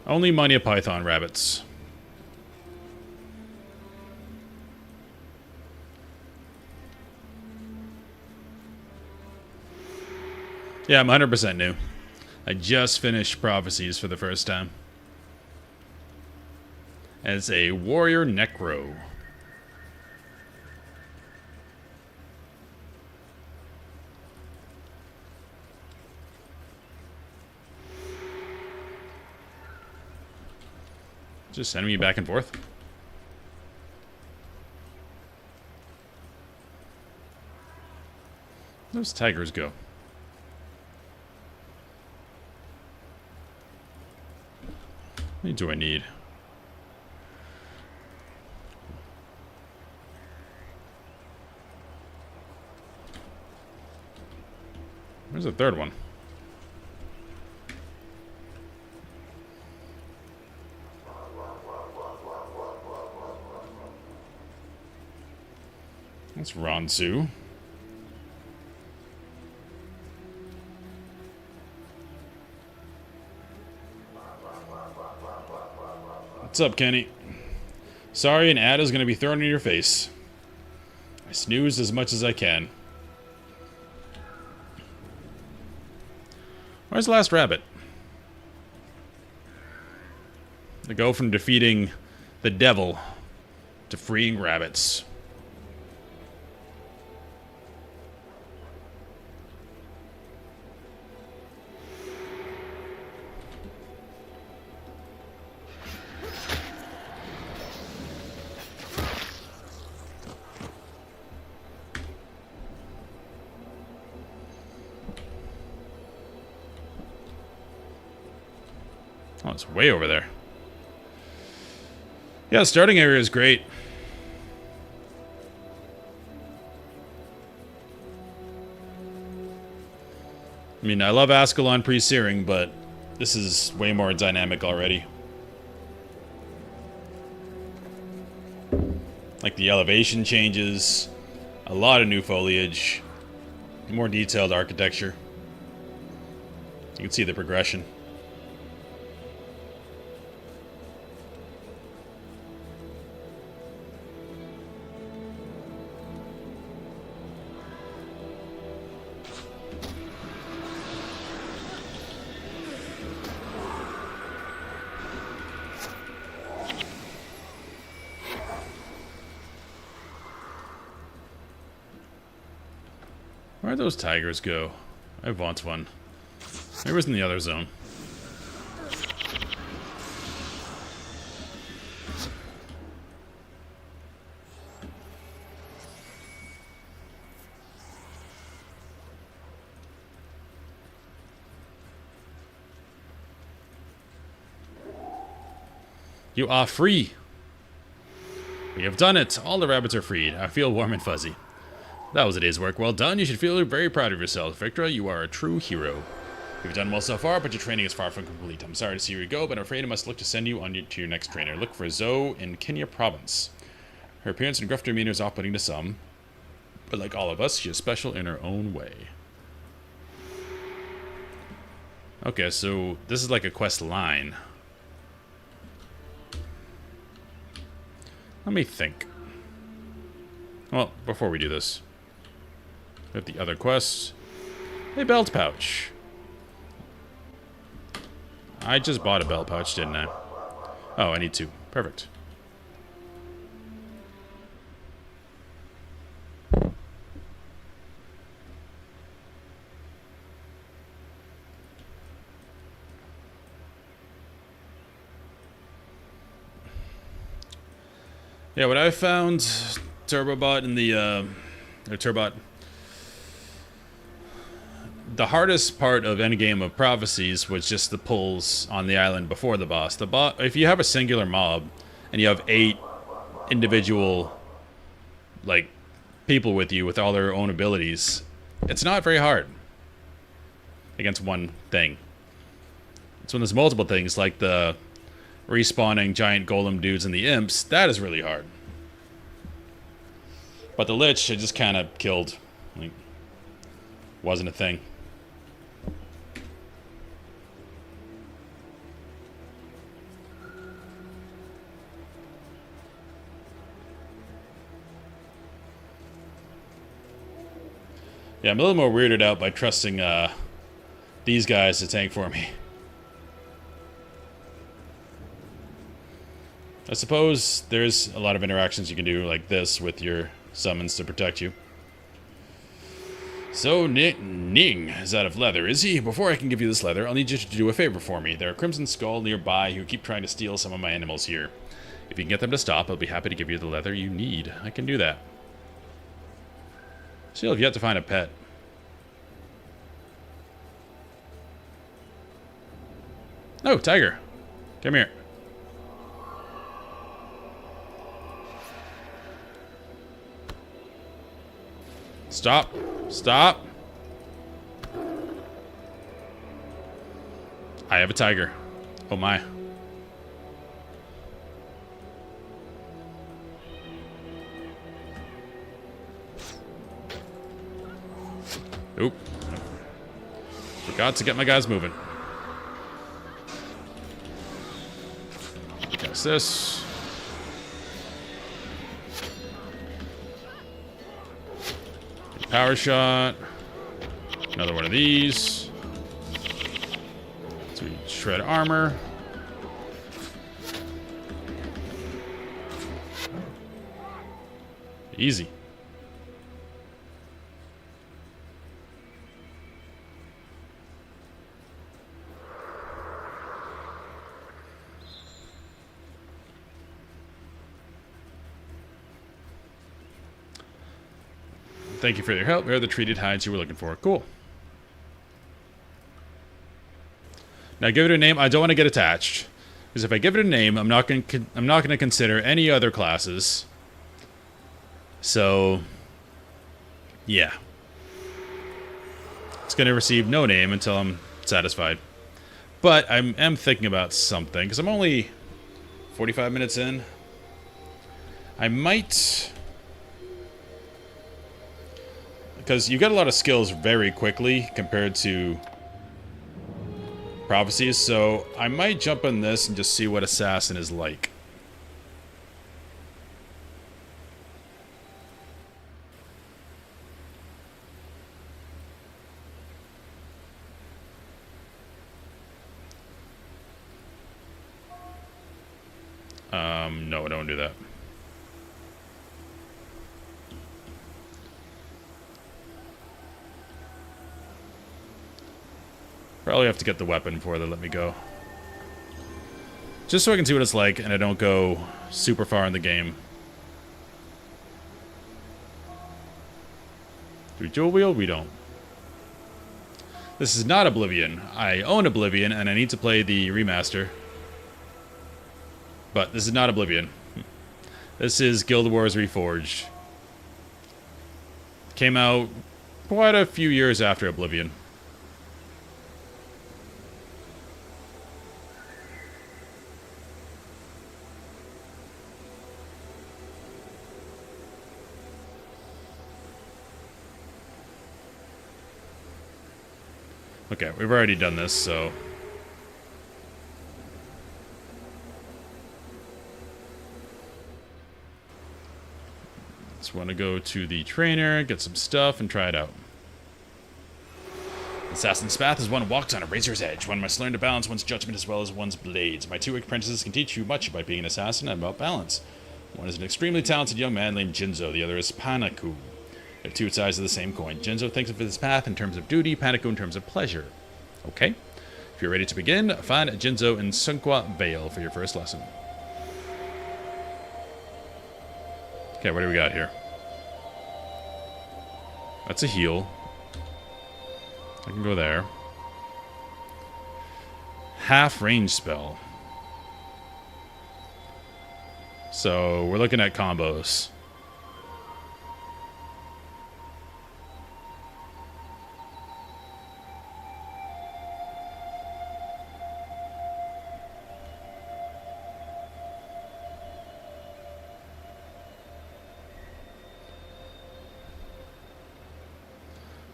Only Mania Python rabbits. Yeah, I'm 100% new. I just finished Prophecies for the first time. As a Warrior Necro. Just sending me back and forth. Where those tigers go? How many do I need? Where's the third one? That's Ronsu. What's up, Kenny? Sorry, an ad is going to be thrown in your face. I snoozed as much as I can. Where's the last rabbit? I go from defeating the devil to freeing rabbits. Oh, it's way over there. Yeah, the starting area is great. I mean, I love Ascalon pre-searing, but this is way more dynamic already. Like the elevation changes, a lot of new foliage, more detailed architecture. You can see the progression. Where'd those tigers go? I want one. Maybe it was in the other zone. You are free. We have done it. All the rabbits are freed. I feel warm and fuzzy. That was a day's work well done. You should feel very proud of yourself. Victra, you are a true hero. You've done well so far, but your training is far from complete. I'm sorry to see you go, but I'm afraid I must look to send you on to your next trainer. Look for Zoe in Kenya Province. Her appearance and gruff demeanor is off-putting to some, but like all of us, she is special in her own way. Okay, so this is like a quest line. Let me think. Well, before we do this, we have the other quests. A belt pouch. I just bought a belt pouch, didn't I? Oh, I need two. Perfect. Yeah, what I found, Turbobot in the, or Turbot, the hardest part of Endgame of Prophecies was just the pulls on the island before the boss. If you have a singular mob, and you have 8 individual, like, people with you with all their own abilities, it's not very hard against one thing. It's when there's multiple things, like the respawning giant golem dudes and the imps, that is really hard. But the Lich, it just kind of killed. Like, wasn't a thing. Yeah, I'm a little more weirded out by trusting these guys to tank for me. I suppose there's a lot of interactions you can do like this with your summons to protect you. So, Ning is out of leather, is he? Before I can give you this leather, I'll need you to do a favor for me. There are Crimson Skull nearby who keep trying to steal some of my animals here. If you can get them to stop, I'll be happy to give you the leather you need. I can do that. Still have yet to find a pet. Oh, tiger. Come here. Stop. Stop. I have a tiger. Oh my. Oop. Forgot to get my guys moving. What's this? Power shot. Another one of these. So we shred armor. Easy. Thank you for your help. Here are the treated hides you were looking for. Cool. Now give it a name. I don't want to get attached, because if I give it a name, I'm not going to consider any other classes. So, yeah, it's going to receive no name until I'm satisfied. But I am thinking about something, because I'm only 45 minutes in. I might, because you get a lot of skills very quickly compared to prophecies, so I might jump on this and just see what assassin is like. No, don't do that. Probably have to get the weapon before they let me go. Just so I can see what it's like and I don't go super far in the game. Do we dual wield? We don't. This is not Oblivion. I own Oblivion and I need to play the remaster. But this is not Oblivion. This is Guild Wars Reforged. Came out quite a few years after Oblivion. Okay, we've already done this, so... Just want to go to the trainer, get some stuff, and try it out. Assassin's Path is one who walks on a razor's edge. One must learn to balance one's judgment as well as one's blades. My two apprentices can teach you much about being an assassin and about balance. One is an extremely talented young man named Jinzo. The other is Panaku. They're two sides of the same coin. Jinzo thinks of his path in terms of duty, Panaku in terms of pleasure. Okay. If you're ready to begin, find Jinzo in Sunqua Vale for your first lesson. Okay, what do we got here? That's a heal. I can go there. Half range spell. So we're looking at combos.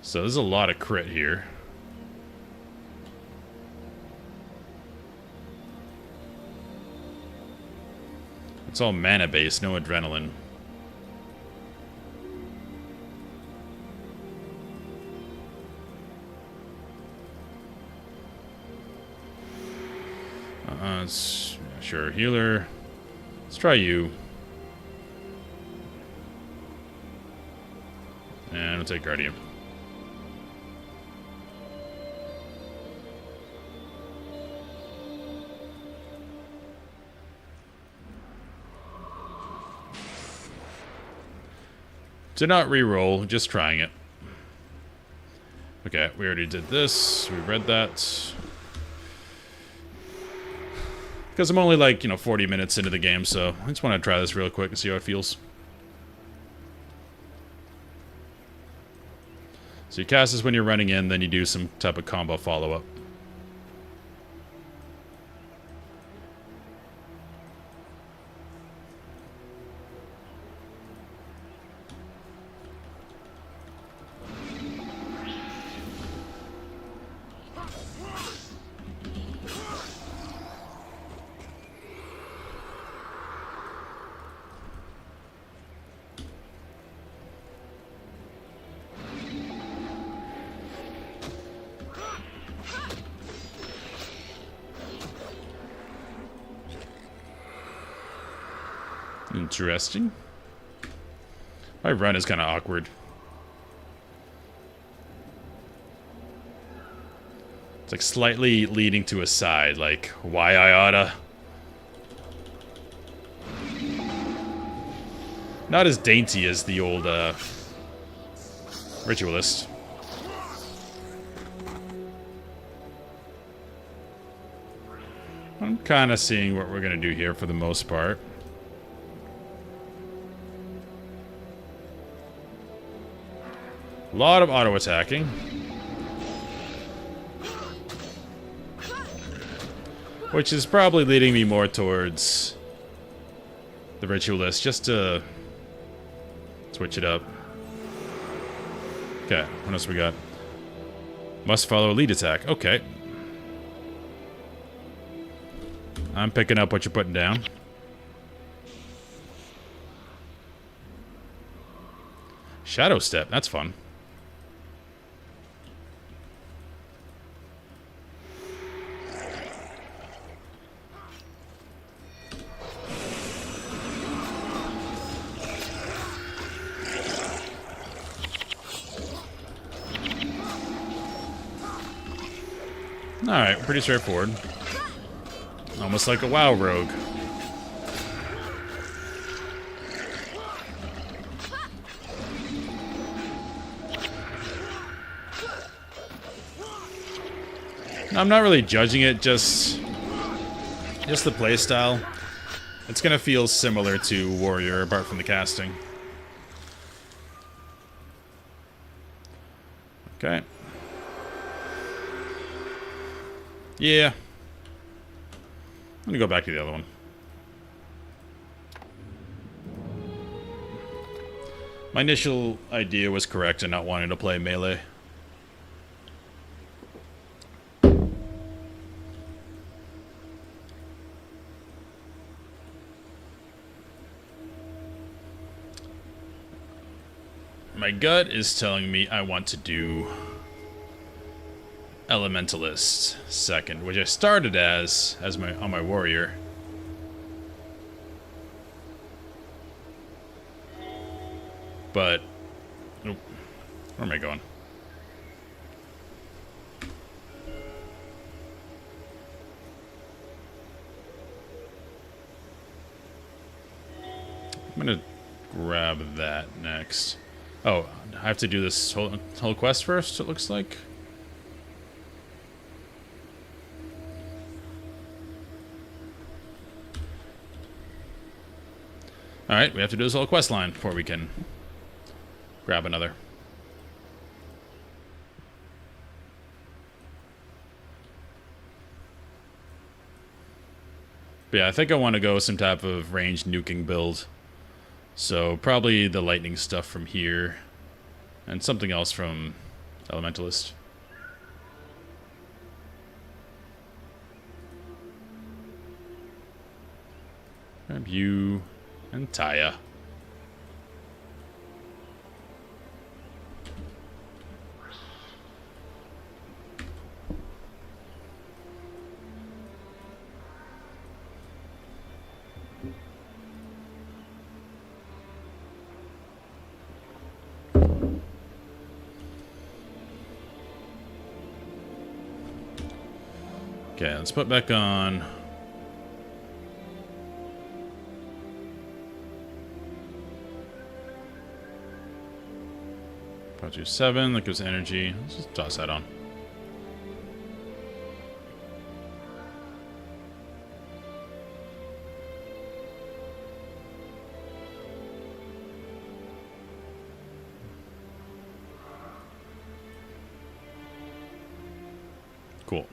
So there's a lot of crit here. It's all mana based, no adrenaline. Sure, healer. Let's try you. And we'll take Guardian. Did not re-roll, just trying it. Okay, we already did this. We read that. Because I'm only like, 40 minutes into the game, so I just want to try this real quick and see how it feels. So you cast this when you're running in, then you do some type of combo follow-up. Interesting. My run is kind of awkward. It's like slightly leading to a side, like, why I oughta. Not as dainty as the old, Ritualist. I'm kind of seeing what we're going to do here for the most part. A lot of auto-attacking. Which is probably leading me more towards the Ritualist, just to switch it up. Okay, what else we got? Must follow lead attack. Okay. I'm picking up what you're putting down. Shadow Step, that's fun. Alright, pretty straightforward. Almost like a WoW rogue. I'm not really judging it, just the playstyle. It's gonna feel similar to Warrior, apart from the casting. Okay. Yeah. I'm gonna go back to the other one. My initial idea was correct in not wanting to play melee. My gut is telling me I want to do Elementalist second, which I started as on my warrior. But nope. Where am I going? I'm gonna grab that next. Oh, I have to do this whole quest first, it looks like. Alright, we have to do this whole quest line before we can grab another. But yeah, I think I want to go some type of ranged nuking build. So probably the lightning stuff from here. And something else from Elementalist. Grab you and Tyria. Okay, let's put back on. About to 7, that gives energy. Let's just toss that on. Cool.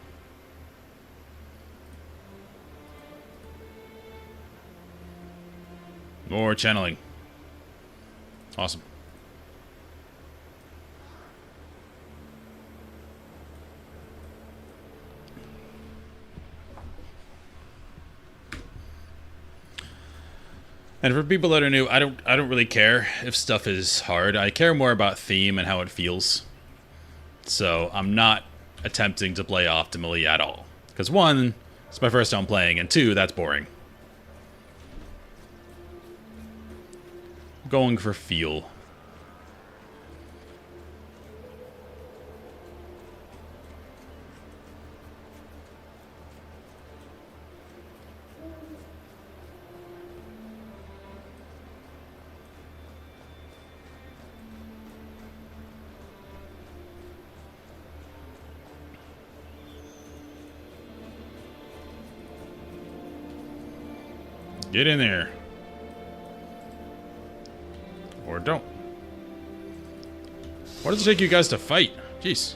More channeling. Awesome. And for people that are new, I don't really care if stuff is hard. I care more about theme and how it feels. So I'm not attempting to play optimally at all. Because 1, it's my first time playing, and 2, that's boring. Going for feel. Get in there. Or don't. What does it take you guys to fight? Jeez.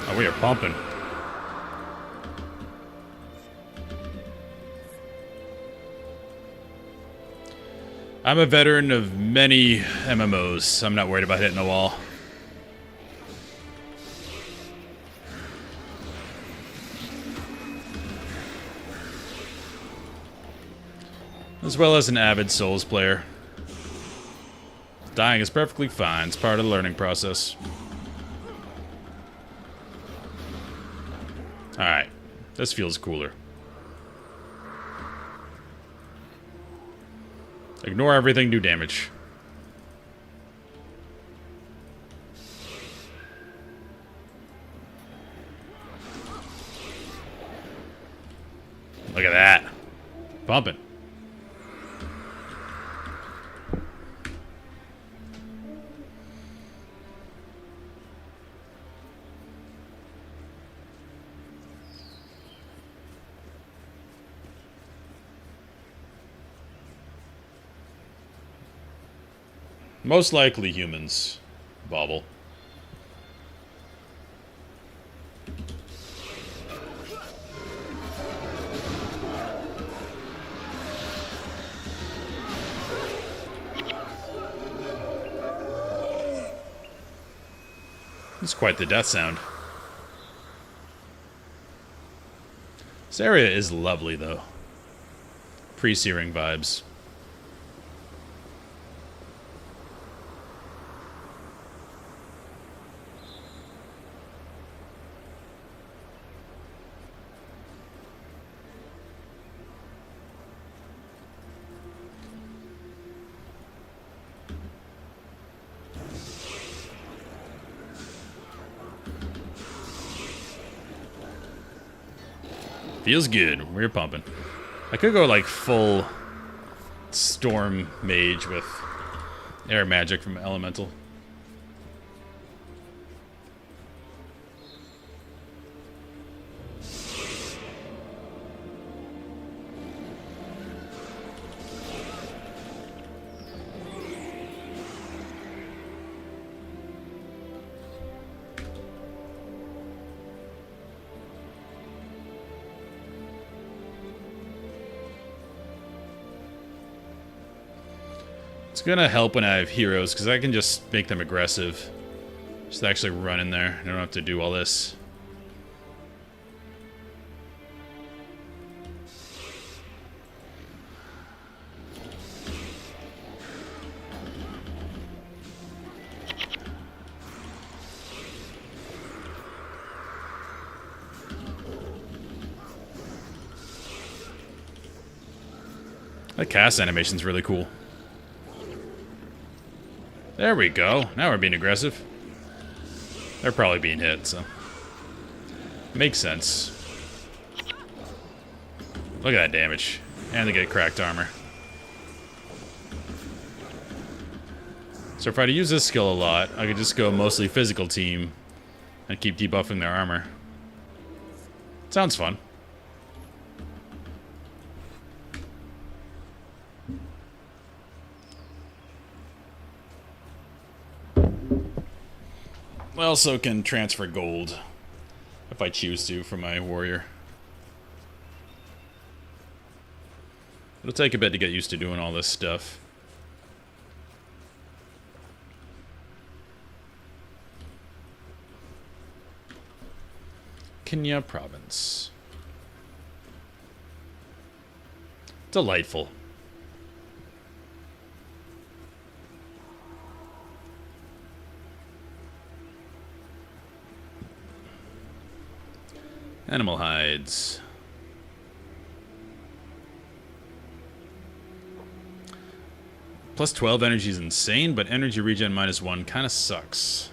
Oh, we are pumping. I'm a veteran of many MMOs. I'm not worried about hitting a wall. As well as an avid Souls player. Dying is perfectly fine. It's part of the learning process. Alright. This feels cooler. Ignore everything, do damage. Look at that. Bumping. Most likely humans. Bobble. It's quite the death sound. This area is lovely, though. Pre-searing vibes. Feels good. We're pumping. I could go like full storm mage with air magic from elemental. It's gonna help when I have heroes, because I can just make them aggressive. Just actually run in there. I don't have to do all this. That cast animation's really cool. There we go. Now we're being aggressive. They're probably being hit, so... Makes sense. Look at that damage. And they get cracked armor. So if I had to use this skill a lot, I could just go mostly physical team and keep debuffing their armor. Sounds fun. I also can transfer gold if I choose to from my warrior. It'll take a bit to get used to doing all this stuff. Kenya province. Delightful. Animal hides. Plus 12 energy is insane, but energy regen -1 kind of sucks.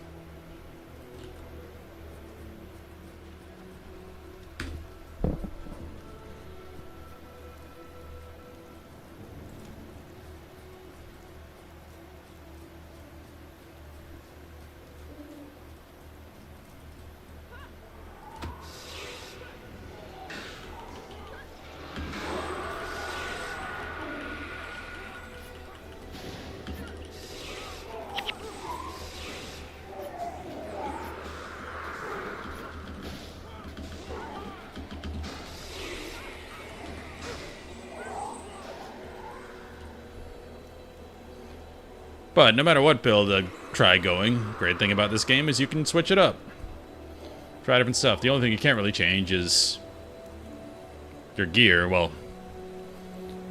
But no matter what build I try going, great thing about this game is you can switch it up. Try different stuff. The only thing you can't really change is your gear. Well,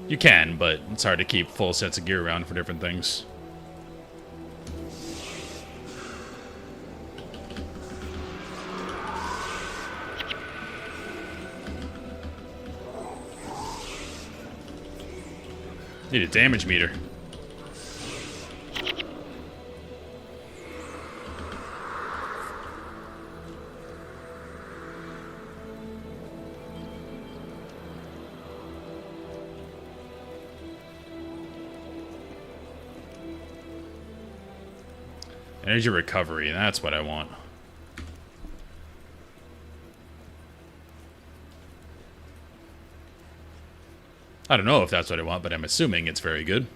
you can, but it's hard to keep full sets of gear around for different things. Need a damage meter. Energy recovery, that's what I want. I don't know if that's what I want, but I'm assuming it's very good.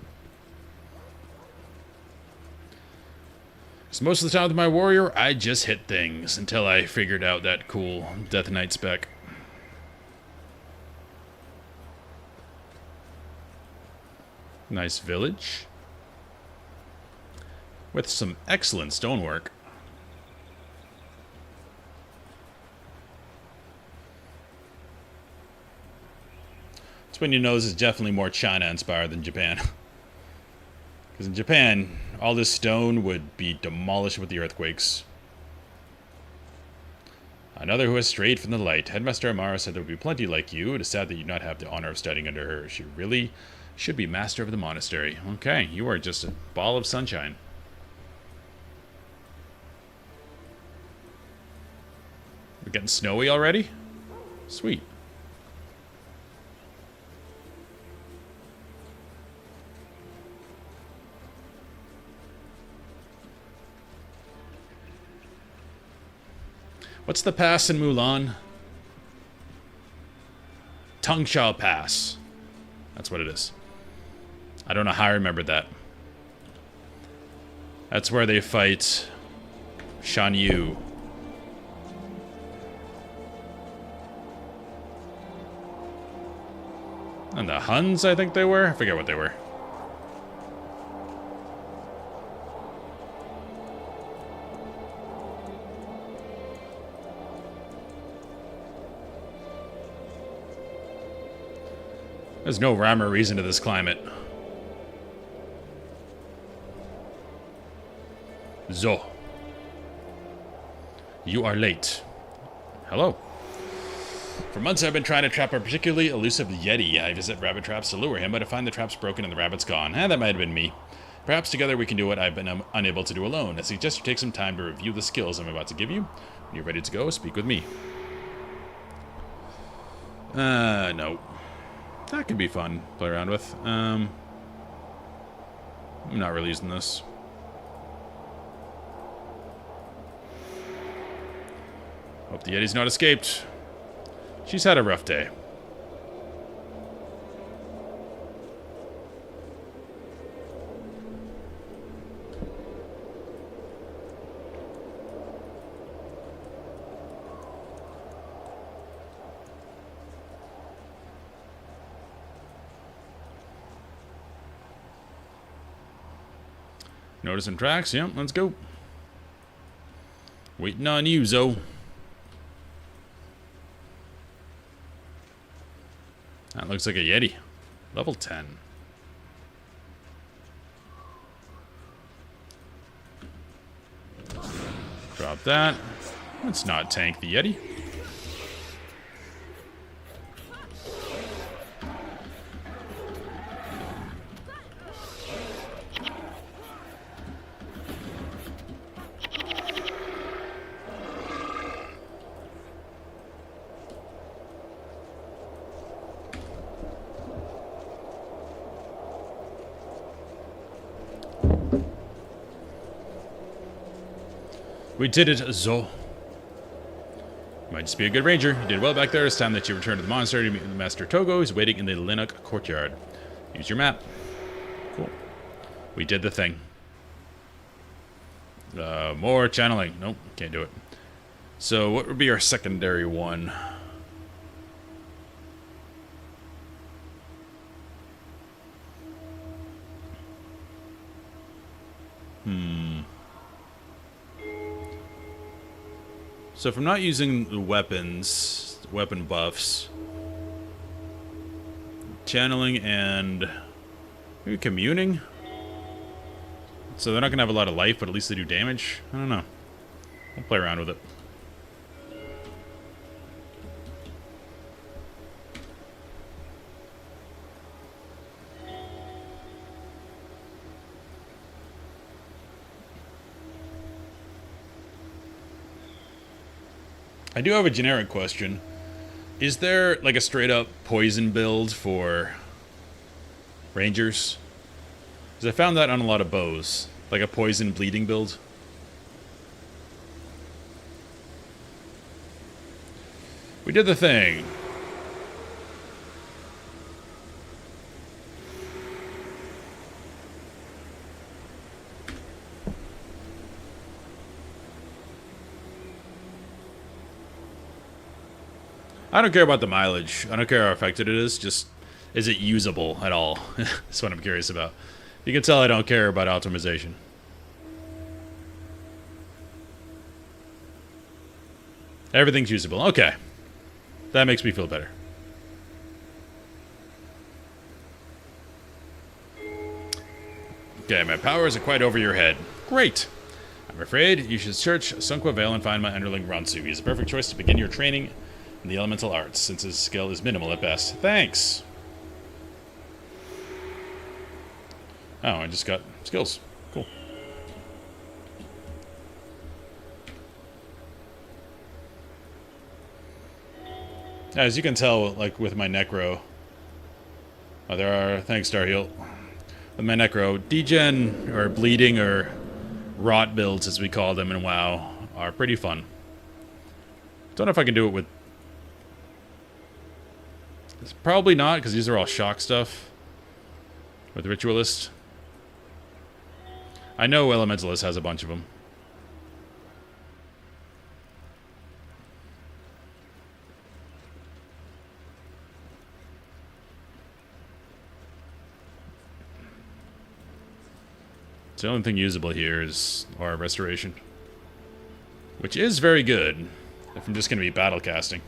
So most of the time with my warrior, I just hit things until I figured out that cool Death Knight spec. Nice village. With some excellent stonework. Twin Your Nose is definitely more China-inspired than Japan. Because in Japan, all this stone would be demolished with the earthquakes. Another who has strayed from the light. Headmaster Amara said there would be plenty like you. It is sad that you do not have the honor of studying under her. She really should be master of the monastery. Okay, you are just a ball of sunshine. We're getting snowy already? Sweet. What's the pass in Mulan? Tongshao Pass. That's what it is. I don't know how I remembered that. That's where they fight Shan Yu. And the Huns, I think they were? I forget what they were. There's no rhyme or reason to this climate. Zo. You are late. Hello. For months I've been trying to trap a particularly elusive Yeti. I visit rabbit traps to lure him, but I find the traps broken and the rabbit's gone. That might have been me. Perhaps together we can do what I've been unable to do alone. I suggest you take some time to review the skills I'm about to give you. When you're ready to go, speak with me. No. That could be fun. Play around with. I'm not really using this. Hope the Yeti's not escaped. She's had a rough day. Notice some tracks. Yep, let's go. Waiting on you, Zoe. That looks like a Yeti. Level 10. Drop that. Let's not tank the Yeti. We did it, Zo. You might just be a good ranger. You did well back there. It's time that you return to the monastery to meet with Master Togo, who's waiting in the Linnock courtyard. Use your map. Cool. We did the thing. More channeling. Nope, can't do it. So what would be our secondary one? So if I'm not using the weapons, weapon buffs, channeling and maybe communing. So they're not going to have a lot of life, but at least they do damage. I don't know. I'll play around with it. I do have a generic question. Is there like a straight up poison build for rangers? Because I found that on a lot of bows. Like a poison bleeding build. We did the thing. I don't care about the mileage. I don't care how affected it is. Just, is it usable at all? That's what I'm curious about. You can tell I don't care about optimization. Everything's usable. Okay. That makes me feel better. Okay, my powers are quite over your head. Great. I'm afraid you should search Sunqua Vale and find my underling Ransu. He's a perfect choice to begin your training in the elemental arts, since his skill is minimal at best. Thanks! Oh, I just got skills. Cool. As you can tell, like, with my Necro... Oh, there are... Thanks, Starheal. With my Necro, degen, or bleeding, or rot builds, as we call them in WoW, are pretty fun. Don't know if I can do it with... It's probably not, because these are all shock stuff. With Ritualist. I know Elementalist has a bunch of them. So the only thing usable here is Aura Restoration. Which is very good, if I'm just going to be battle casting.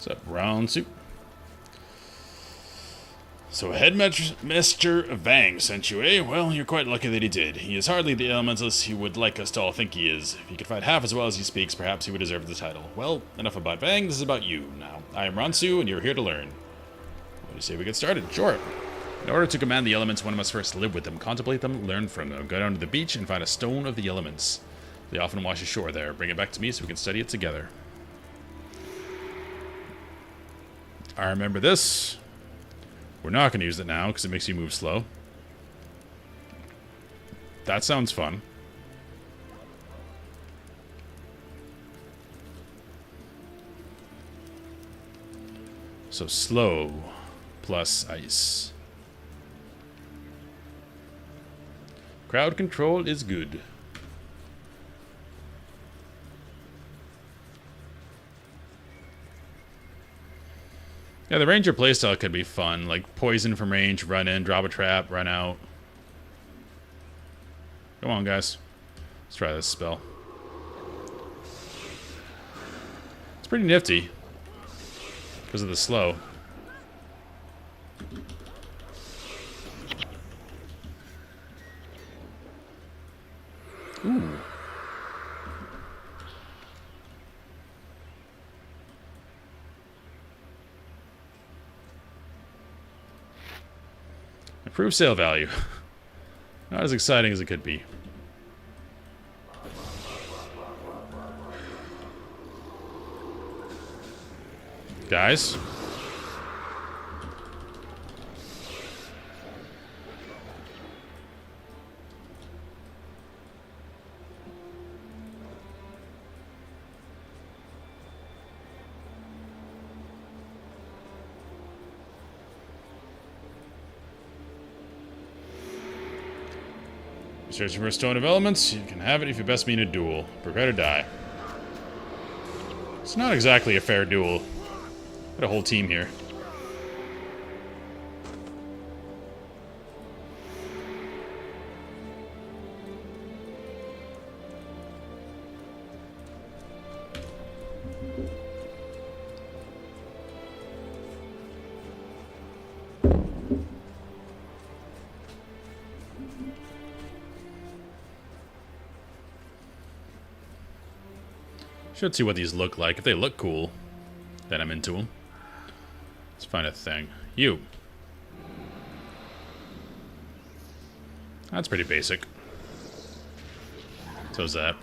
What's up, round soup? So Headmaster Vang sent you, eh? Well, you're quite lucky that he did. He is hardly the elementalist he would like us to all think he is. If he could fight half as well as he speaks, perhaps he would deserve the title. Well, enough about Vang, this is about you. Now, I am Ransu, and you're here to learn. What do you say we get started? Sure. In order to command the elements, one must first live with them, contemplate them, learn from them, go down to the beach, and find a stone of the elements. They often wash ashore there. Bring it back to me so we can study it together. I remember this. We're not going to use it now because it makes you move slow. That sounds fun. So slow plus ice. Crowd control is good. Yeah, the ranger playstyle could be fun, like poison from range, run in, drop a trap, run out. Come on, guys. Let's try this spell. It's pretty nifty because of the slow. Ooh. Improved sale value. Not as exciting as it could be. Guys. Searching for a stone of elements? You can have it if you best mean a duel. Prepare to die. It's not exactly a fair duel. Got a whole team here. Should see what these look like. If they look cool, then I'm into them. Let's find a thing. You. That's pretty basic. So's that.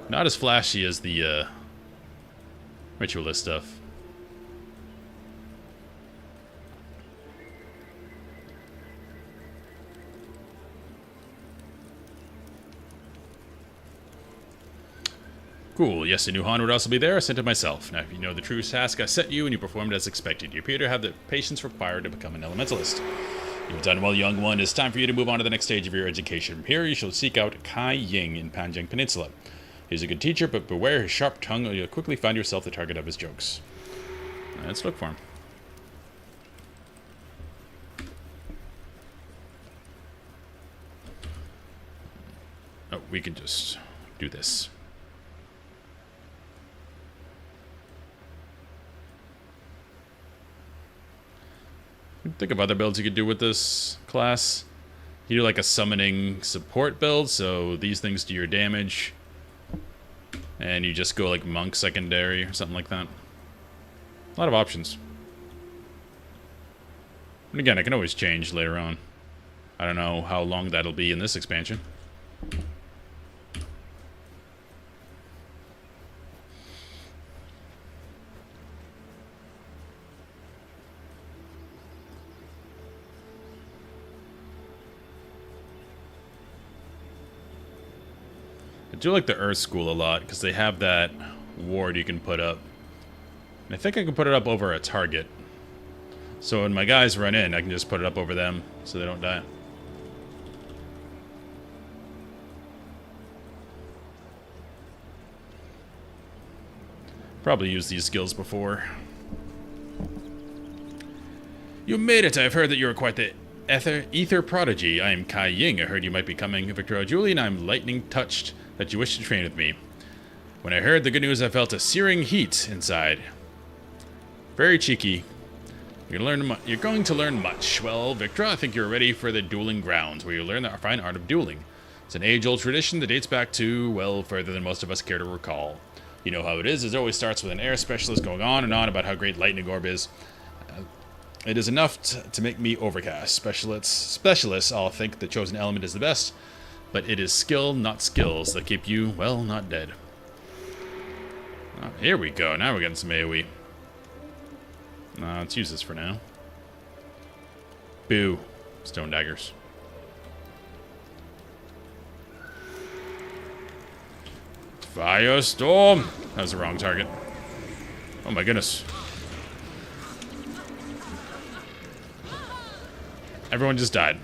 Not as flashy as the ritualist stuff. Cool. Yes, a new Han would also be there. I sent it myself. Now, if you know the true task I set you and you performed as expected, you appear to have the patience required to become an elementalist. You've done well, young one. It's time for you to move on to the next stage of your education. From here, you shall seek out Kai Ying in Panjang Peninsula. He's a good teacher, but beware his sharp tongue, or you'll quickly find yourself the target of his jokes. Let's look for him. Oh, we can just do this. Think of other builds you could do with this class. You do like a summoning support build, so these things do your damage. And you just go like monk secondary or something like that. A lot of options. And again, I can always change later on. I don't know how long that'll be in this expansion. I do like the Earth School a lot, because they have that ward you can put up. And I think I can put it up over a target. So when my guys run in, I can just put it up over them, so they don't die. Probably used these skills before. You made it! I've heard that you're quite the ether prodigy. I am Kai Ying. I heard you might be coming, Victoria Julie, and I'm lightning touched that you wish to train with me. When I heard the good news, I felt a searing heat inside. Very cheeky. You're going to learn much. Well, Victra, I think you're ready for the dueling grounds, where you learn the fine art of dueling. It's an age-old tradition that dates back to, well, further than most of us care to recall. You know how it is. It always starts with an air specialist going on and on about how great Lightning Orb is. It is enough to make me overcast. Specialists all think the chosen element is the best, but it is skill, not skills, that keep you, well, not dead. Oh, here we go. Now we're getting some AoE. Let's use this for now. Boo. Stone daggers. Firestorm! That was the wrong target. Oh my goodness. Everyone just died.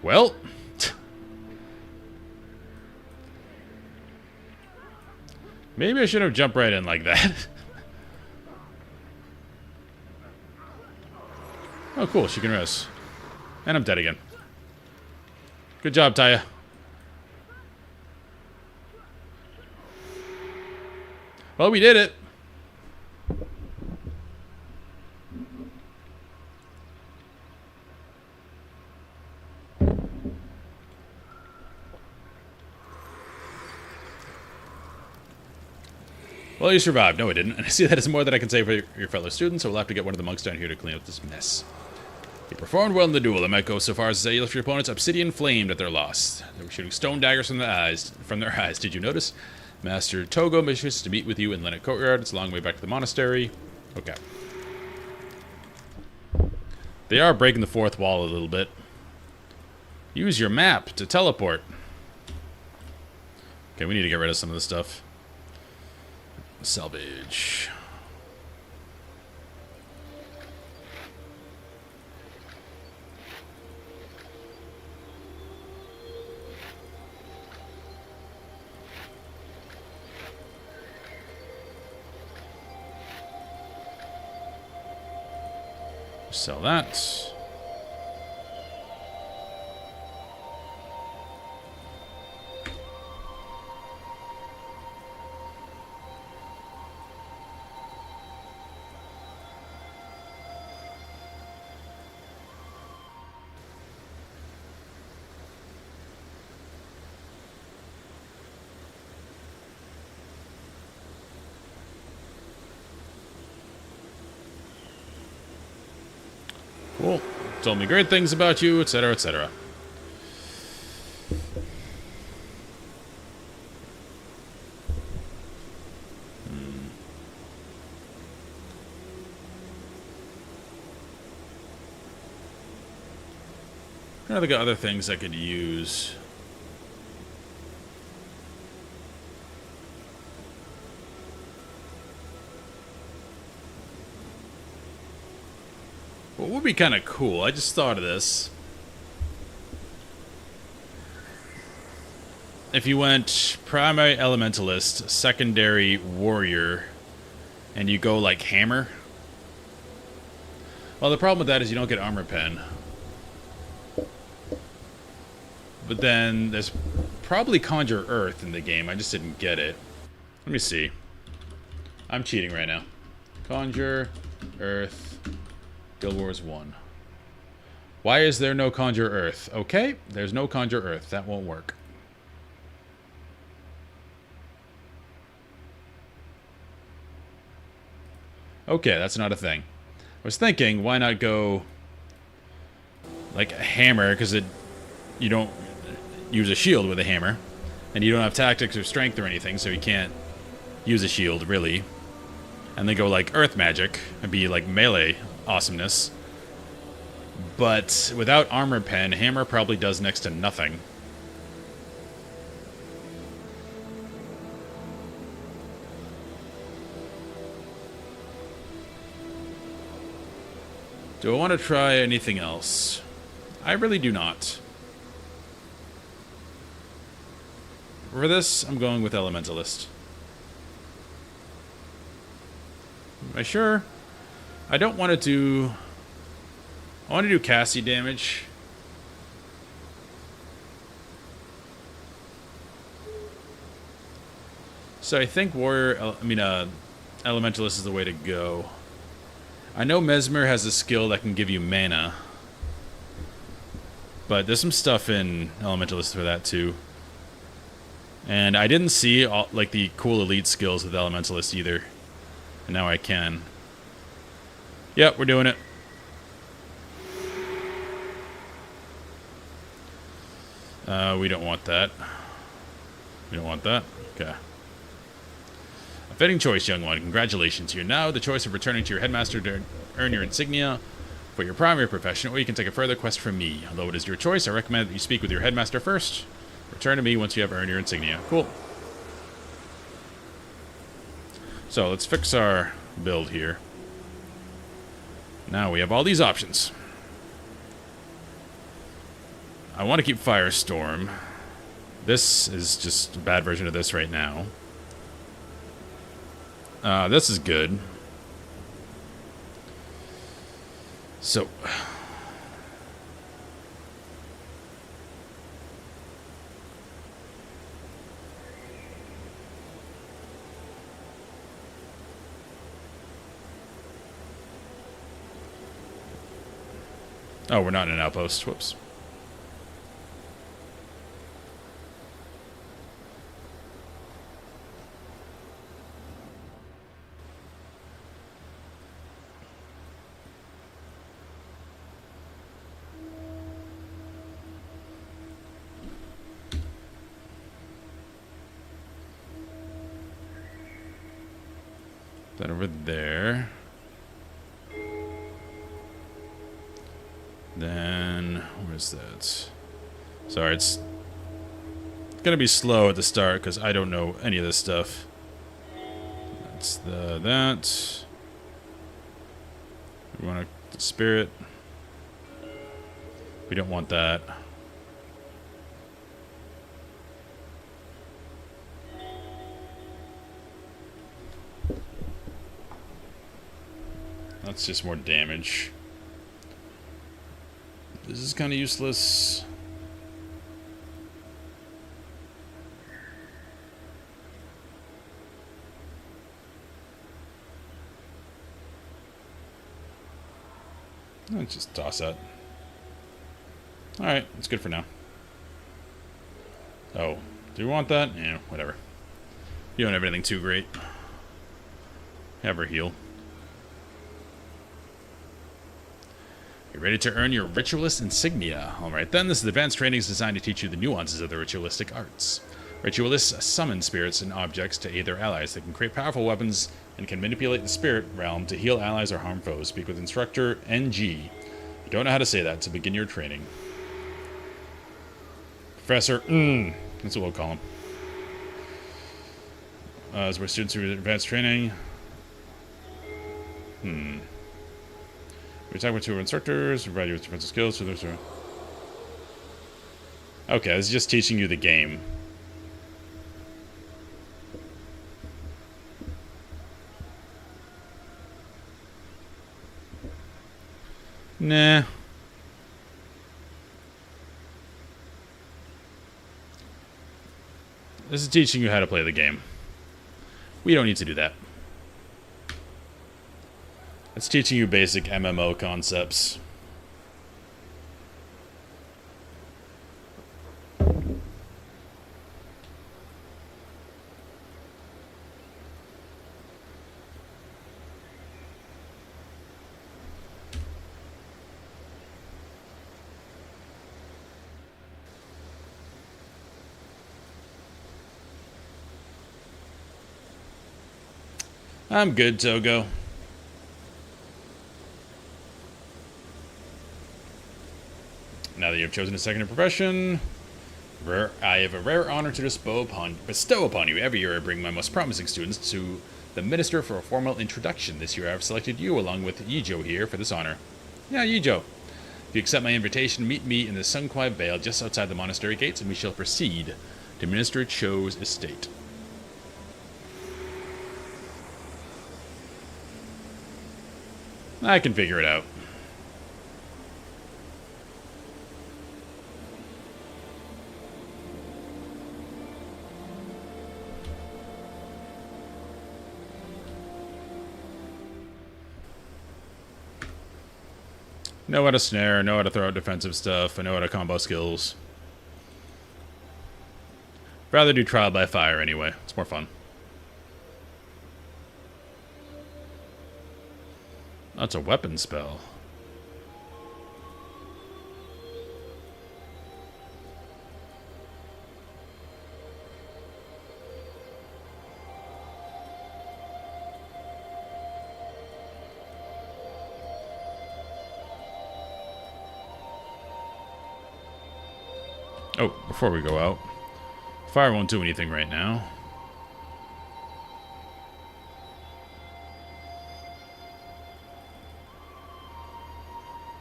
Well. Maybe I should have jumped right in like that. Oh, cool. She can rest. And I'm dead again. Good job, Tyria. Well, we did it. Well, you survived. No, I didn't. And I see that as more than I can say for your fellow students, so we'll have to get one of the monks down here to clean up this mess. You performed well in the duel. I might go so far as to say you left your opponents obsidian flamed at their loss. They were shooting stone daggers from their eyes. Did you notice? Master Togo wishes to meet with you in Lennet Courtyard. It's a long way back to the monastery. Okay. They are breaking the fourth wall a little bit. Use your map to teleport. Okay, we need to get rid of some of this stuff. Salvage. Sell that. Cool. Told me great things about you, etc., etc. I think other things I could use. What would be kind of cool, I just thought of this. If you went primary elementalist, secondary warrior, and you go like hammer. Well, the problem with that is you don't get armor pen. But then there's probably Conjure Earth in the game. I just didn't get it. Let me see. I'm cheating right now. Conjure Earth. Guild Wars 1. Why is there no Conjure Earth? Okay, there's no Conjure Earth. That won't work. Okay, that's not a thing. I was thinking, why not go like a hammer, because you don't use a shield with a hammer, and you don't have tactics or strength or anything, so you can't use a shield, really. And then go like earth magic, and be like melee awesomeness. But without armor pen, hammer probably does next to nothing. Do I want to try anything else? I really do not. For this, I'm going with Elementalist. Am I sure? I don't want to do... I want to do Cassie damage. So I think Elementalist is the way to go. I know Mesmer has a skill that can give you mana. But there's some stuff in Elementalist for that too. And I didn't see all, like the cool elite skills with Elementalist either. And now I can. Yep, we're doing it. We don't want that. We don't want that. Okay. A fitting choice, young one. Congratulations. You're now the choice of returning to your headmaster to earn your insignia for your primary profession, or you can take a further quest from me. Although it is your choice, I recommend that you speak with your headmaster first. Return to me once you have earned your insignia. Cool. So let's fix our build here. Now we have all these options. I want to keep Firestorm. This is just a bad version of this right now. This is good. So... Oh, we're not in an outpost. Whoops. That over there. Then, where's that? Sorry, it's gonna be slow at the start because I don't know any of this stuff. That's that. We want the spirit. We don't want that. That's just more damage. This is kind of useless. Let's just toss that. Alright, it's good for now. Oh, do we want that? Yeah, whatever. You don't have anything too great. Have her heal. You're ready to earn your Ritualist insignia. Alright then, this advanced training is designed to teach you the nuances of the ritualistic arts. Ritualists summon spirits and objects to aid their allies. They can create powerful weapons and can manipulate the spirit realm to heal allies or harm foes. Speak with instructor NG. You don't know how to say that, so begin your training. Professor, that's what we'll call him. As we're students who advanced training. We talk with two instructors, provide you with defensive skills. Okay, this is just teaching you the game. Nah. This is teaching you how to play the game. We don't need to do that. It's teaching you basic MMO concepts. I'm good, Togo. Now that you have chosen a secondary profession, I have a rare honor to bestow upon you. Every year I bring my most promising students to the minister for a formal introduction. This year I have selected you along with Yijo here for this honor. Yeah, Yijo. If you accept my invitation, meet me in the Sunkwai Vale just outside the monastery gates, and we shall proceed to Minister Cho's estate. I can figure it out. Know how to snare, know how to throw out defensive stuff, I know how to combo skills. Rather do trial by fire anyway. It's more fun. That's a weapon spell. Oh, before we go out, fire won't do anything right now.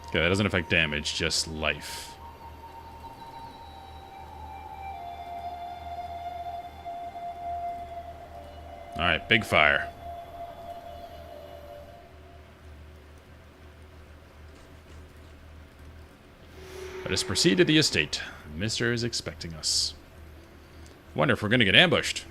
Okay, that doesn't affect damage, just life. Alright, big fire. Let us proceed to the estate. Mister is expecting us. Wonder if we're gonna get ambushed.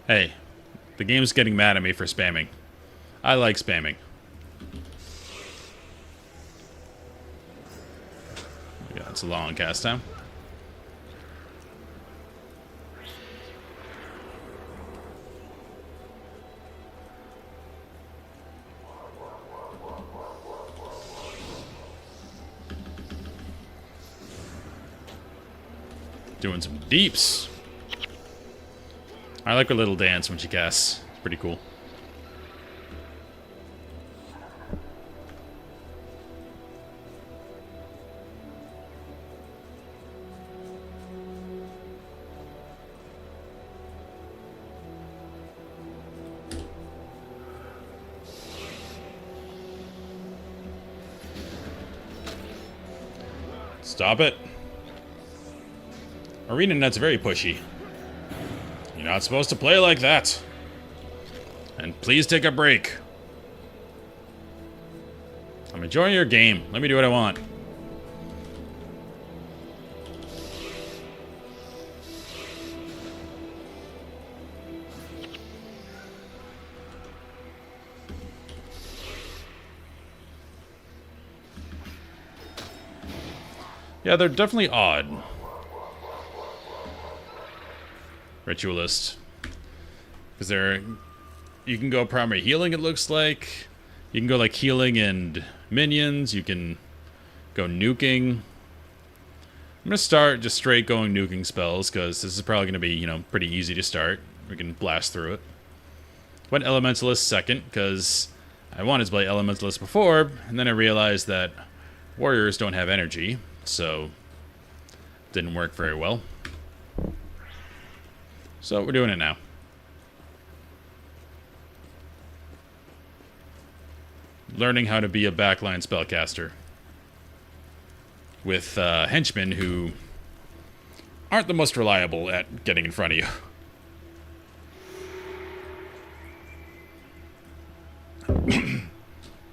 Hey, the game's getting mad at me for spamming. I like spamming. Yeah, it's a long cast time. Doing some deeps. I like her little dance when she casts. It's pretty cool. Stop it. ArenaNet's very pushy. You're not supposed to play like that. And please take a break. I'm enjoying your game. Let me do what I want. Yeah, they're definitely odd. Ritualist. Because they're... You can go primary healing, it looks like. You can go like healing and minions. You can go nuking. I'm going to start just straight going nuking spells, because this is probably going to be, you know, pretty easy to start. We can blast through it. Went Elementalist second, because I wanted to play Elementalist before, and then I realized that warriors don't have energy, so didn't work very well. So we're doing it now. Learning how to be a backline spellcaster with henchmen who aren't the most reliable at getting in front of you.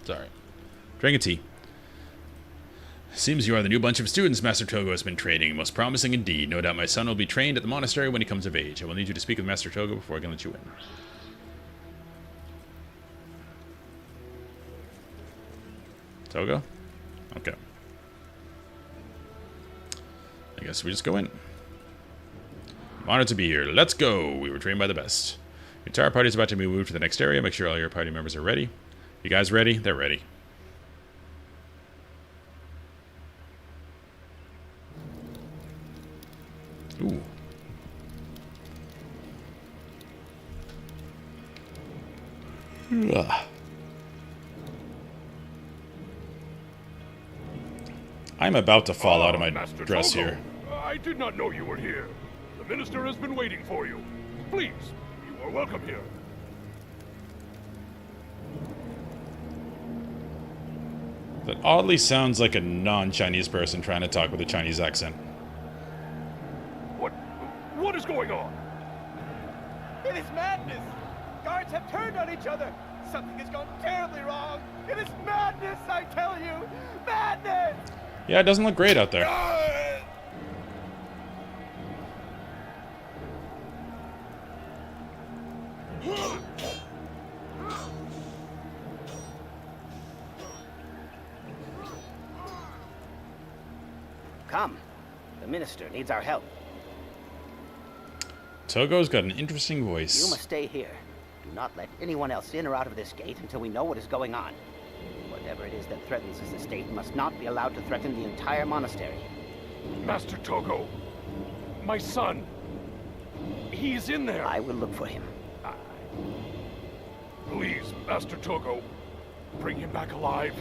Sorry. Drink a tea. Seems you are the new bunch of students Master Togo has been training. Most promising indeed. No doubt my son will be trained at the monastery when he comes of age. I will need you to speak with Master Togo before I can let you in. Togo? Okay. I guess we just go in. I'm honored to be here. Let's go! We were trained by the best. Your entire party is about to be moved to the next area. Make sure all your party members are ready. You guys ready? They're ready. Ooh. I'm about to fall out of my Master dress Togo. here. I did not know you were here. The minister has been waiting for you. Please, you are welcome here. That oddly sounds like a non-Chinese person trying to talk with a Chinese accent. What is going on? It is madness! Guards have turned on each other! Something has gone terribly wrong! It is madness, I tell you! Madness! Yeah, it doesn't look great out there. Come. The minister needs our help. Togo's got an interesting voice. You must stay here. Do not let anyone else in or out of this gate until we know what is going on. Whatever it is that threatens this estate must not be allowed to threaten the entire monastery. Master Togo, my son. He is in there. I will look for him. Please, Master Togo, bring him back alive.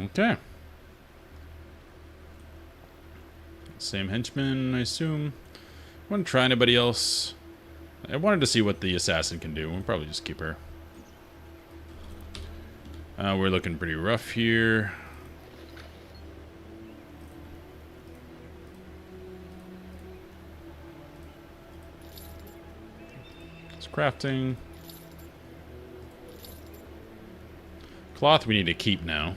Okay. Same henchman, I assume. I want to try anybody else. I wanted to see what the assassin can do. We'll probably just keep her. We're looking pretty rough here. It's crafting. Cloth we need to keep now.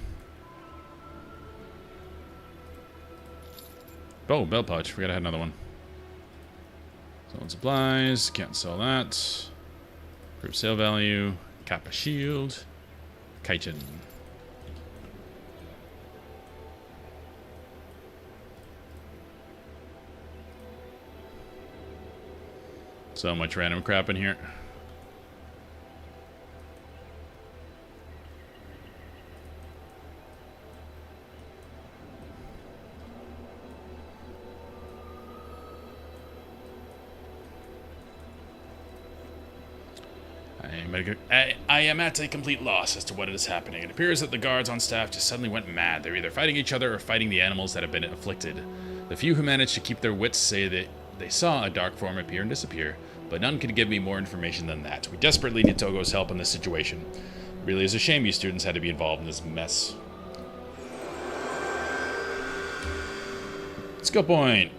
Oh, bell pouch. Forgot I had another one. Selling supplies. Can't sell that. Improve sale value. Kappa shield. Kaichin. So much random crap in here. I am at a complete loss as to what is happening. It appears that the guards on staff just suddenly went mad. They're either fighting each other or fighting the animals that have been afflicted. The few who managed to keep their wits say that they saw a dark form appear and disappear, but none could give me more information than that. We desperately need Togo's help in this situation. It really is a shame you students had to be involved in this mess. Skill point.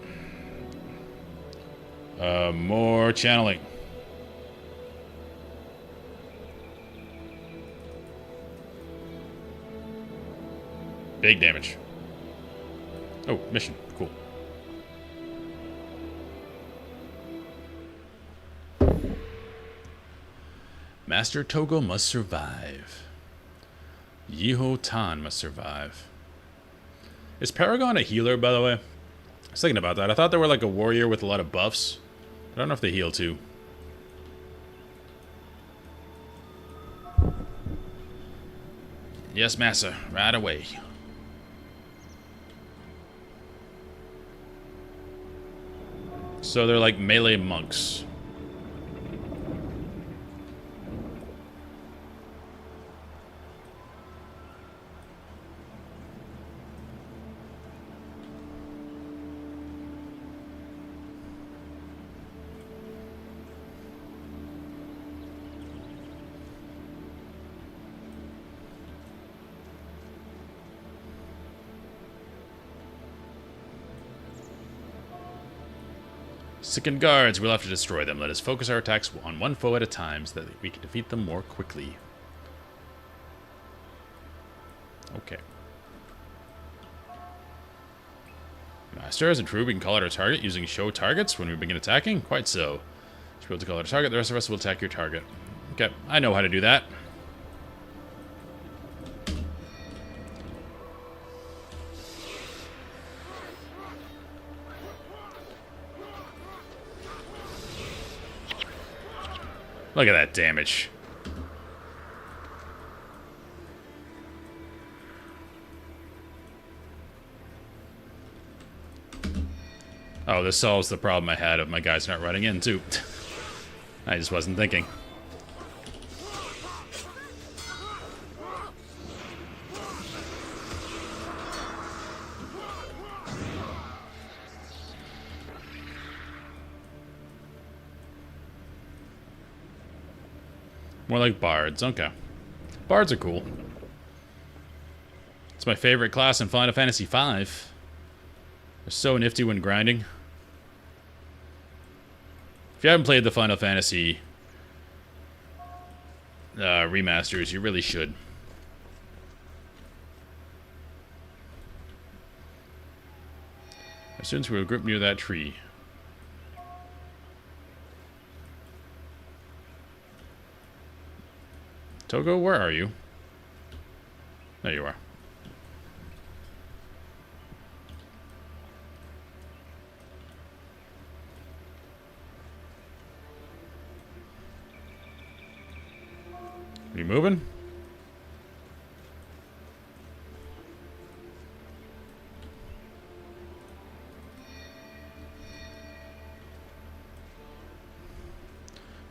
More channeling. Big damage. Oh, mission. Cool. Master Togo must survive. Yiho Tan must survive. Is Paragon a healer, by the way? I was thinking about that. I thought they were like a warrior with a lot of buffs. I don't know if they heal too. Yes, Massa. Right away. So they're like melee monks. Sickened guards, we'll have to destroy them. Let us focus our attacks on one foe at a time so that we can defeat them more quickly. Okay. Master, is it true we can call out our target using show targets when we begin attacking? Quite so. Just be able to call out a target, the rest of us will attack your target. Okay, I know how to do that. Look at that damage. Oh, this solves the problem I had of my guys not running in, too. I just wasn't thinking. More like bards. Okay. Bards are cool. It's my favorite class in Final Fantasy V. They're so nifty when grinding. If you haven't played the Final Fantasy remasters, you really should. As soon as we were grouped near that tree. Togo, where are you? There you are. Are you moving?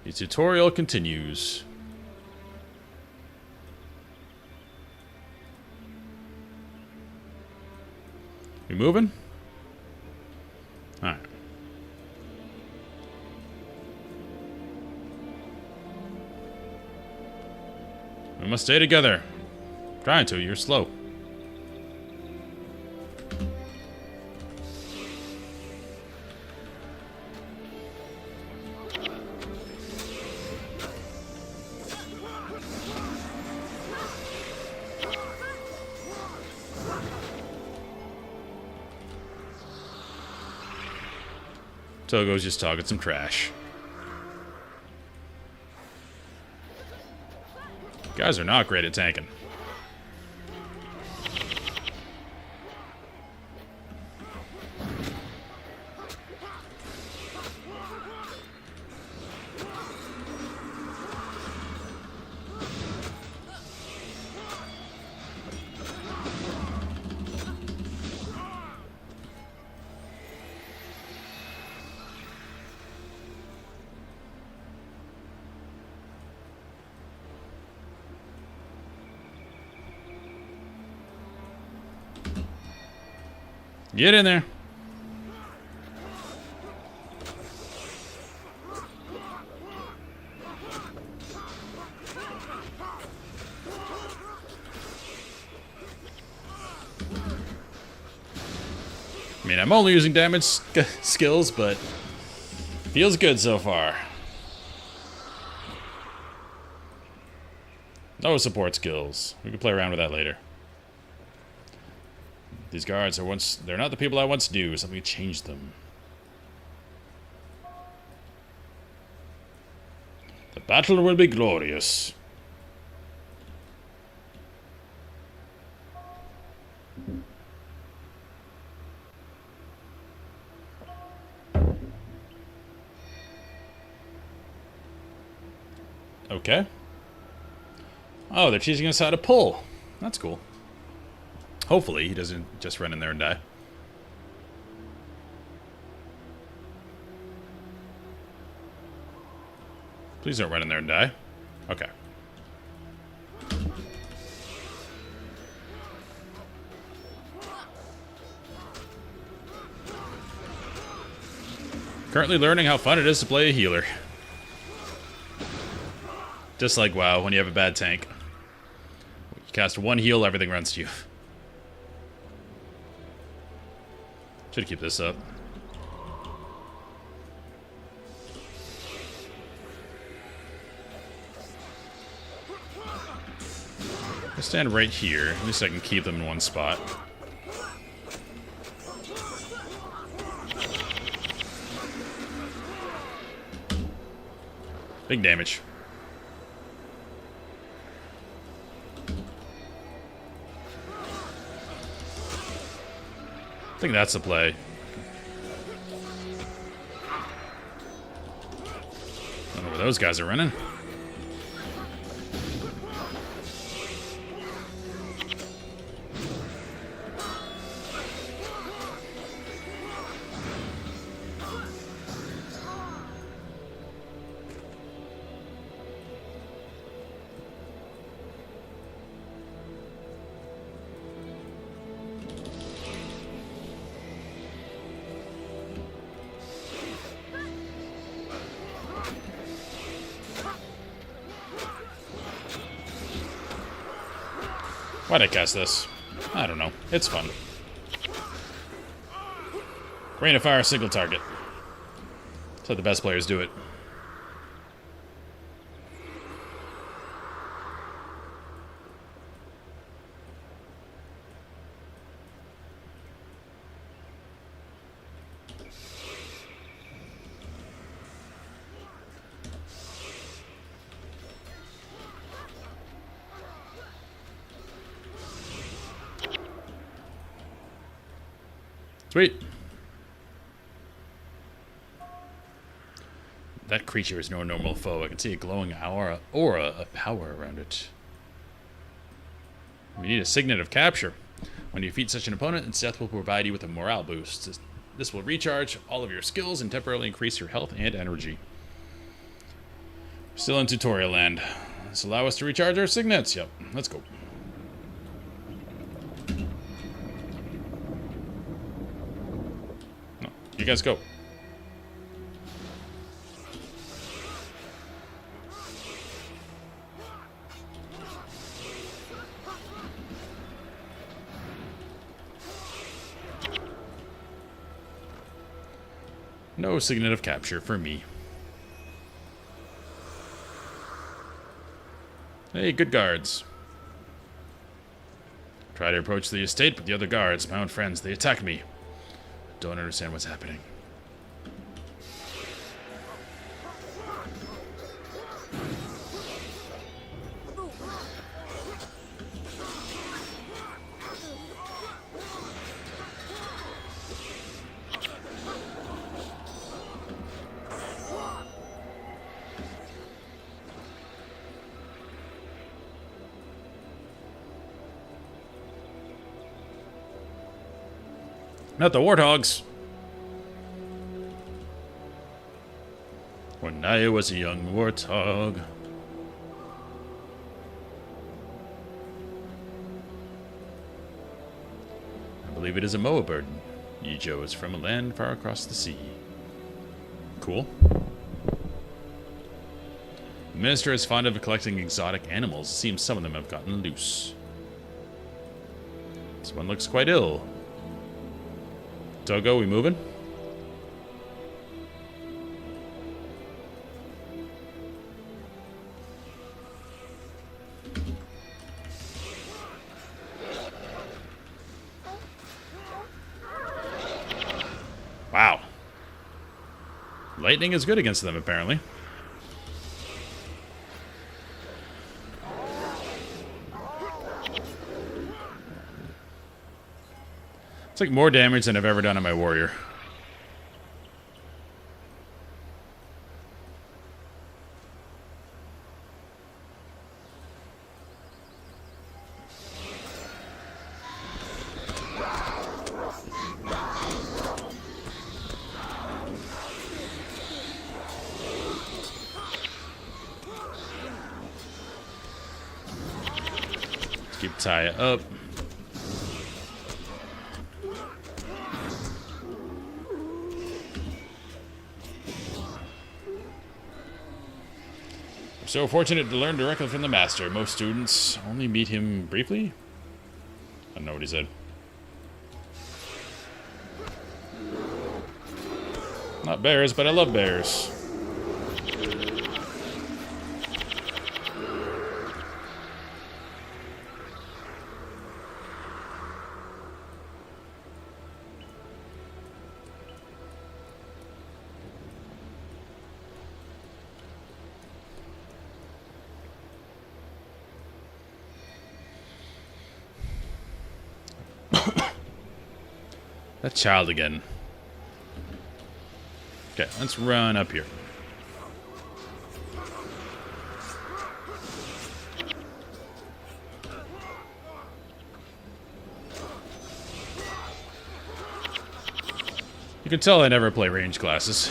The tutorial continues. You moving? Alright. We must stay together. Trying to, you're slow. Togo's just talking some trash. Guys are not great at tanking. Get in there. I mean, I'm only using damage skills, but feels good so far. No support skills. We can play around with that later. These guards are they're not the people I once knew, so let me change them. The battle will be glorious. Okay. Oh, they're teaching us how to pull. That's cool. Hopefully, he doesn't just run in there and die. Please don't run in there and die. Okay. Currently learning how fun it is to play a healer. Just like WoW, when you have a bad tank. You cast one heal, everything runs to you. Should keep this up. I'll stand right here. At least I can keep them in one spot. Big damage. I think that's the play. I don't know where those guys are running. Why'd I cast this? I don't know. It's fun. Rain of fire, single target. That's how the best players do it. Sweet. That creature is no normal foe. I can see a glowing aura of power around it. We need a signet of capture. When you defeat such an opponent, its death will provide you with a morale boost. This will recharge all of your skills and temporarily increase your health and energy. Still in tutorial land. This allow us to recharge our signets. Yep, let's go. No, you guys go. No signet of capture for me. Hey, good guards. Try to approach the estate, but the other guards, my own friends, they attack me. Don't understand what's happening. Not the warthogs. When I was a young warthog. I believe it is a moa bird. Yijo is from a land far across the sea. Cool. The minister is fond of collecting exotic animals. It seems some of them have gotten loose. This one looks quite ill. Togo, we moving? Wow. Lightning is good against them, apparently. It's like more damage than I've ever done on my warrior. Let's keep Tyria up. So fortunate to learn directly from the master. Most students only meet him briefly. I don't know what he said. Not bears, but I love bears. That child again. Okay, let's run up here. You can tell I never play range classes.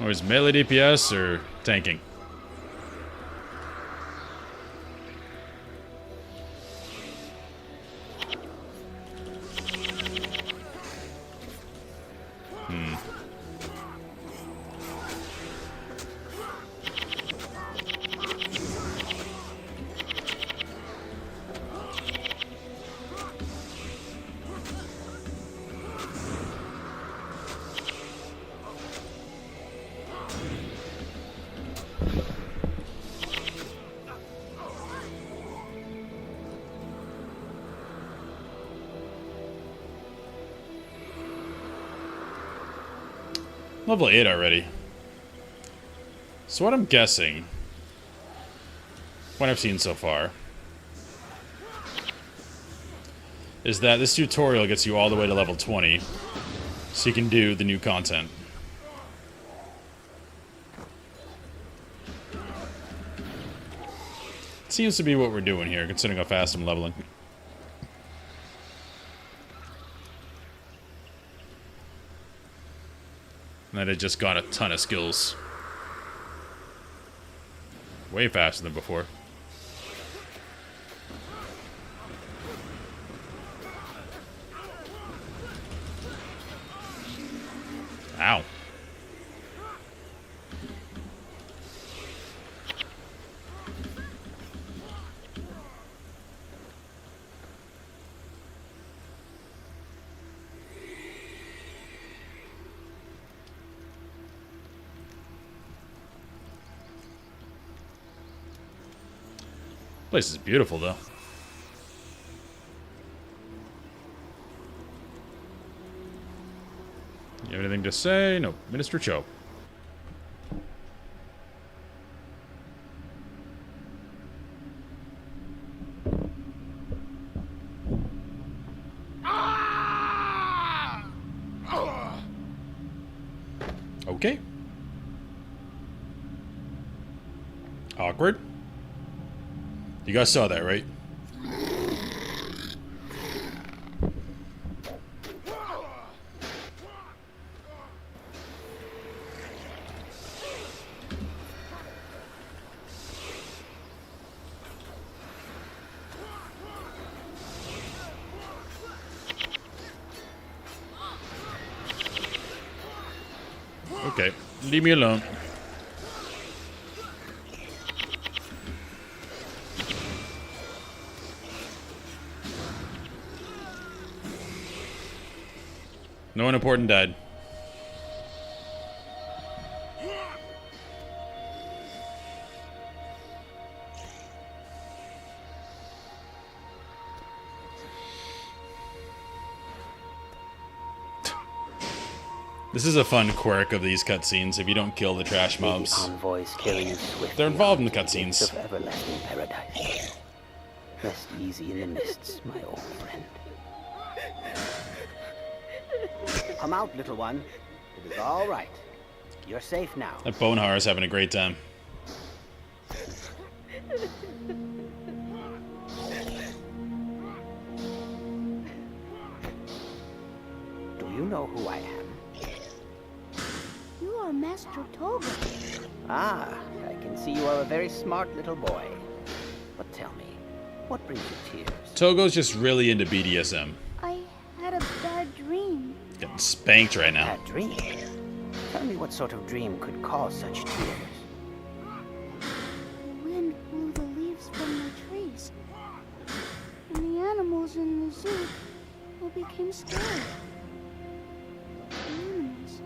Always melee DPS or tanking. Level 8 already. So what I'm guessing, what I've seen so far, is that this tutorial gets you all the way to level 20, so you can do the new content. Seems to be what we're doing here, considering how fast I'm leveling. And then I just got a ton of skills. Way faster than before. Ow. Place is beautiful, though. You have anything to say? No. Minister Cho. Okay. Awkward. You guys saw that, right? Okay, leave me alone. No one important died. This is a fun quirk of these cutscenes. If you don't kill the trash mobs, they're involved in the cutscenes. Of everlasting paradise. Rest easy in the mists, my old friend. Come out, little one. It is all right. You're safe now. That Bonehar is having a great time. Do you know who I am? You are Master Toga. Ah, I can see you are a very smart little boy. But tell me, what brings you tears? Togo's just really into BDSM. I had a bad dream. Getting spanked right now. Bad dream? Tell me what sort of dream could cause such tears. The wind blew the leaves from the trees. And the animals in the zoo all became scared. The animals.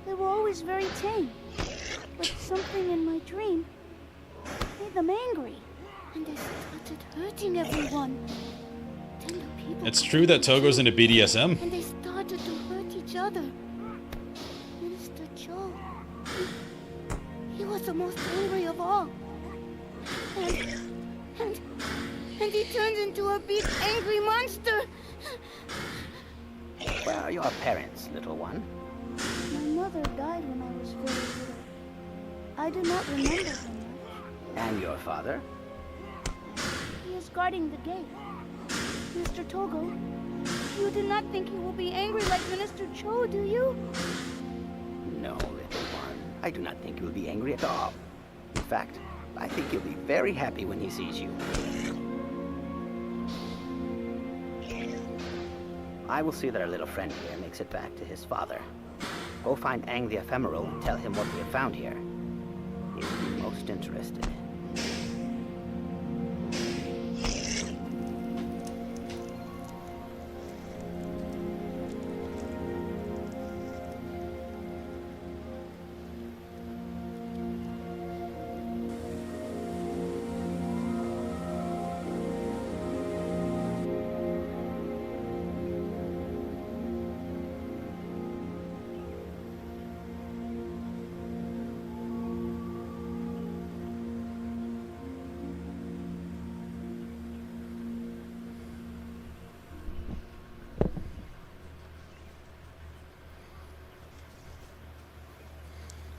They were always very tame. But something in my dream made them angry. And they started hurting everyone. Then the people It's true that Togo's into BDSM. and they started to hurt each other. Minister Cho, he was the most angry of all. And he turned into a big angry monster. Where are your parents, little one? My mother died when I was very little. I do not remember her much. And your father? He is guarding the gate. Mr. Togo, you do not think he will be angry like Minister Cho, do you? No, little one. I do not think he will be angry at all. In fact, I think he'll be very happy when he sees you. I will see that our little friend here makes it back to his father. Go find Aang the Ephemeral and tell him what we have found here. He will be most interested.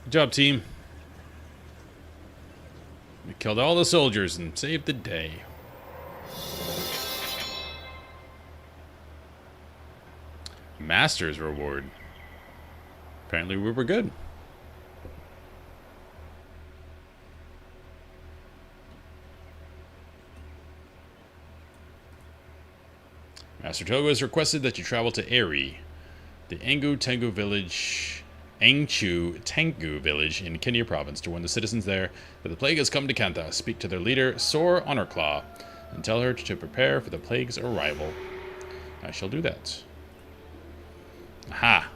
Good job, team. We killed all the soldiers and saved the day. Master's reward. Apparently we were good. Master Togo has requested that you travel to Eri, the Angchu Tengu village in Kenya province, to warn the citizens there that the plague has come to Cantha. Speak to their leader, Sor Honorclaw, and tell her to prepare for the plague's arrival. I shall do that. Aha!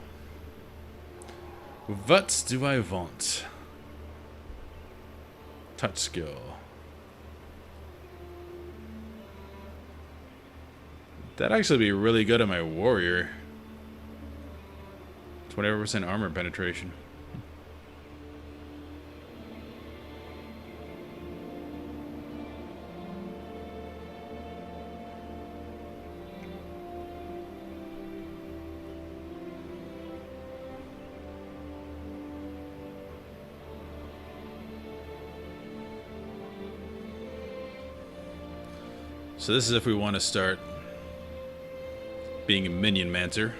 What do I want? Touch skill. That'd actually be really good on my warrior. 20% armor penetration. So this is if we want to start being a minion mancer.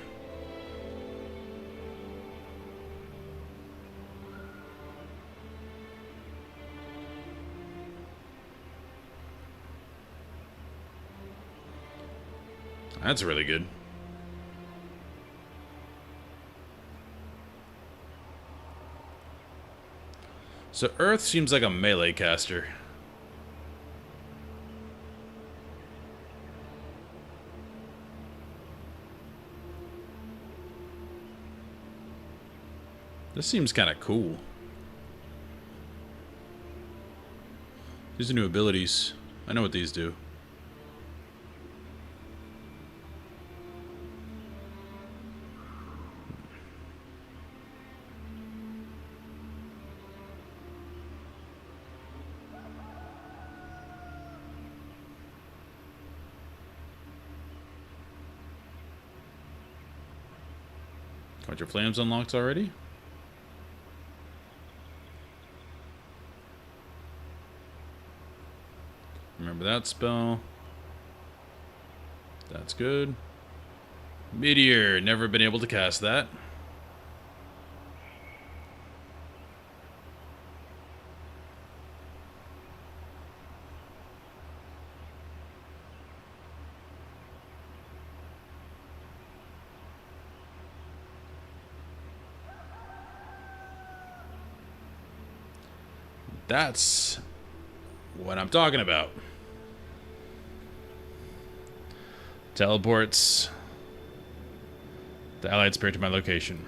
That's really good. So Earth seems like a melee caster. This seems kind of cool. These are new abilities. I know what these do. Got your flames unlocked already? Remember that spell. That's good. Meteor. Never been able to cast that. That's what I'm talking about. Teleports the allied spirit to my location.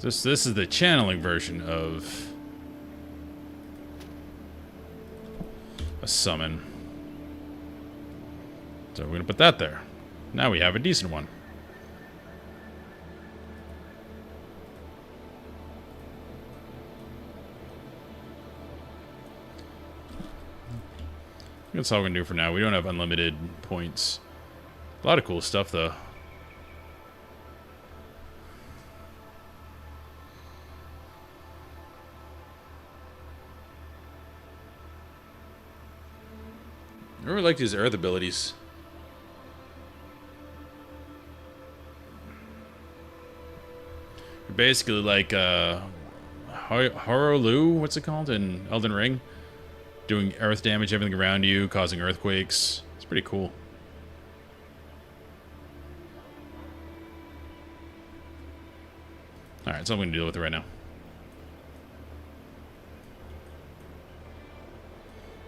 This is the channeling version of a summon. So we're going to put that there. Now we have a decent one. That's all we're going to do for now. We don't have unlimited points. A lot of cool stuff, though. I really like these earth abilities. You're basically like Horolu, what's it called in Elden Ring? Doing earth damage, everything around you, causing earthquakes. It's pretty cool. Alright, so I'm going to deal with it right now.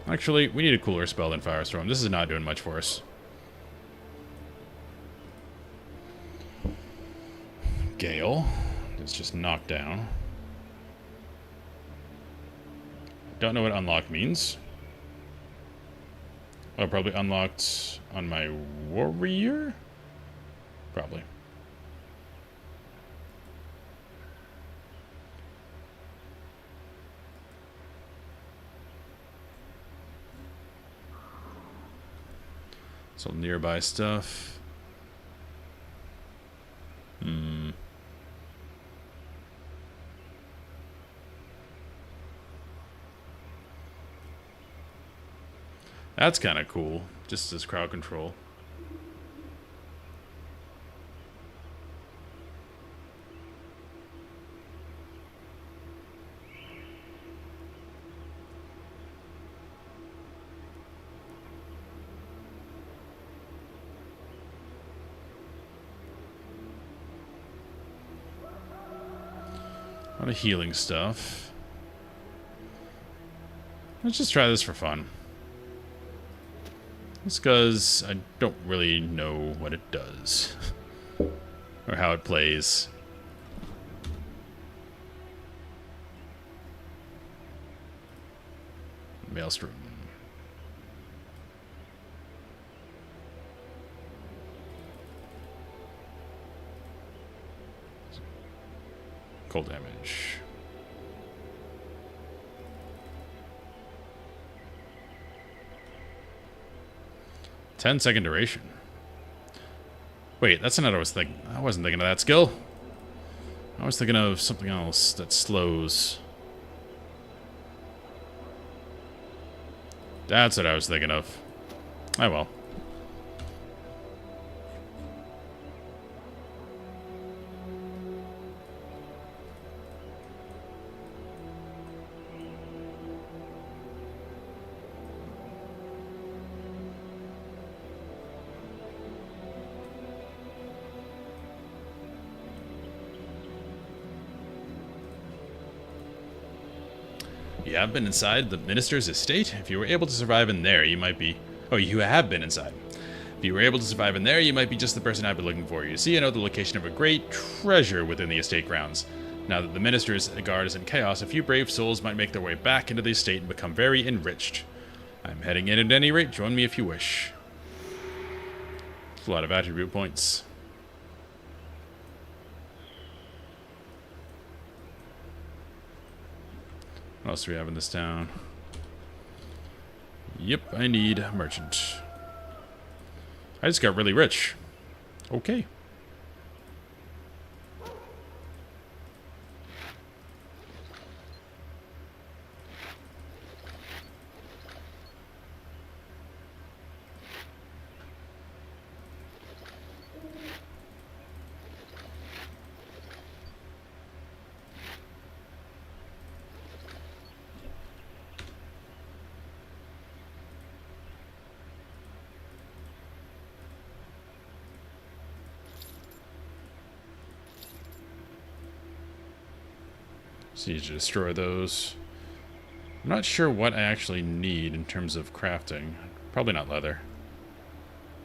Actually, we need a cooler spell than Firestorm. This is not doing much for us. Gale. It's just knocked down. Don't know what unlock means. Oh, probably unlocked on my warrior? Probably. Some nearby stuff. That's kind of cool, just as crowd control. A lot of healing stuff. Let's just try this for fun. Just because I don't really know what it does. Or how it plays. Maelstrom. Cold damage. Ten-second duration. Wait, that's not what I was thinking. I wasn't thinking of that skill. I was thinking of something else that slows. That's what I was thinking of. Oh well. You have been inside the minister's estate? If you were able to survive in there, you might be... Oh, you have been inside. If you were able to survive in there, you might be just the person I've been looking for. You see, I know the location of a great treasure within the estate grounds. Now that the minister's guard is in chaos, a few brave souls might make their way back into the estate and become very enriched. I'm heading in at any rate. Join me if you wish. There's a lot of attribute points. What else do we have in this town? Yep, I need a merchant. I just got really rich. Okay. So you to destroy those. I'm not sure what I actually need in terms of crafting. Probably not leather.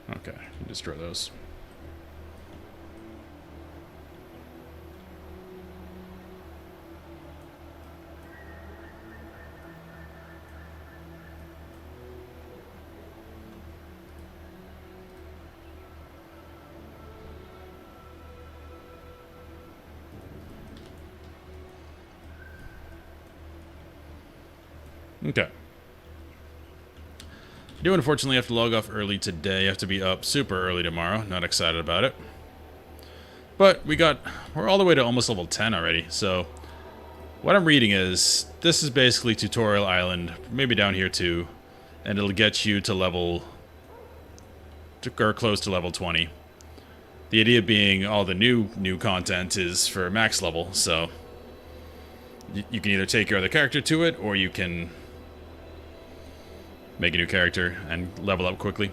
Okay, you destroy those. Okay. I do unfortunately have to log off early today. I have to be up super early tomorrow. Not excited about it. But we're all the way to almost level 10 already. So what I'm reading is, this is basically Tutorial Island, maybe down here too. And it'll get you to level, or close to level 20. The idea being all the new content is for max level. So you can either take your other character to it, or you can make a new character and level up quickly.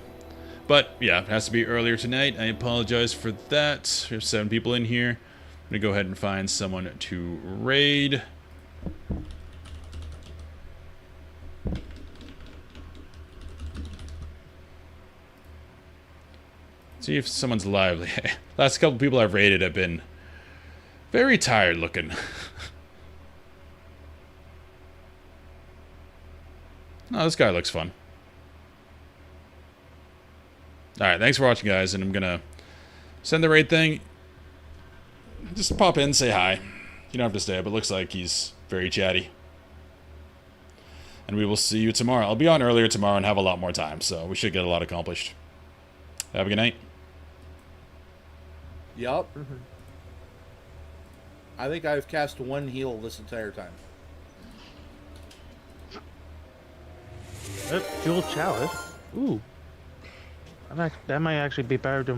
But yeah, it has to be earlier tonight. I apologize for that. There's 7 people in here. I'm gonna go ahead and find someone to raid. See if someone's lively. Last couple people I've raided have been very tired looking. Oh, this guy looks fun. Alright, thanks for watching, guys, and I'm gonna send the raid thing. Just pop in, say hi. You don't have to stay, but it looks like he's very chatty. And we will see you tomorrow. I'll be on earlier tomorrow and have a lot more time, so we should get a lot accomplished. Have a good night. Yup. I think I've cast one heal this entire time. Jewel Chalice. Ooh. That might actually be better than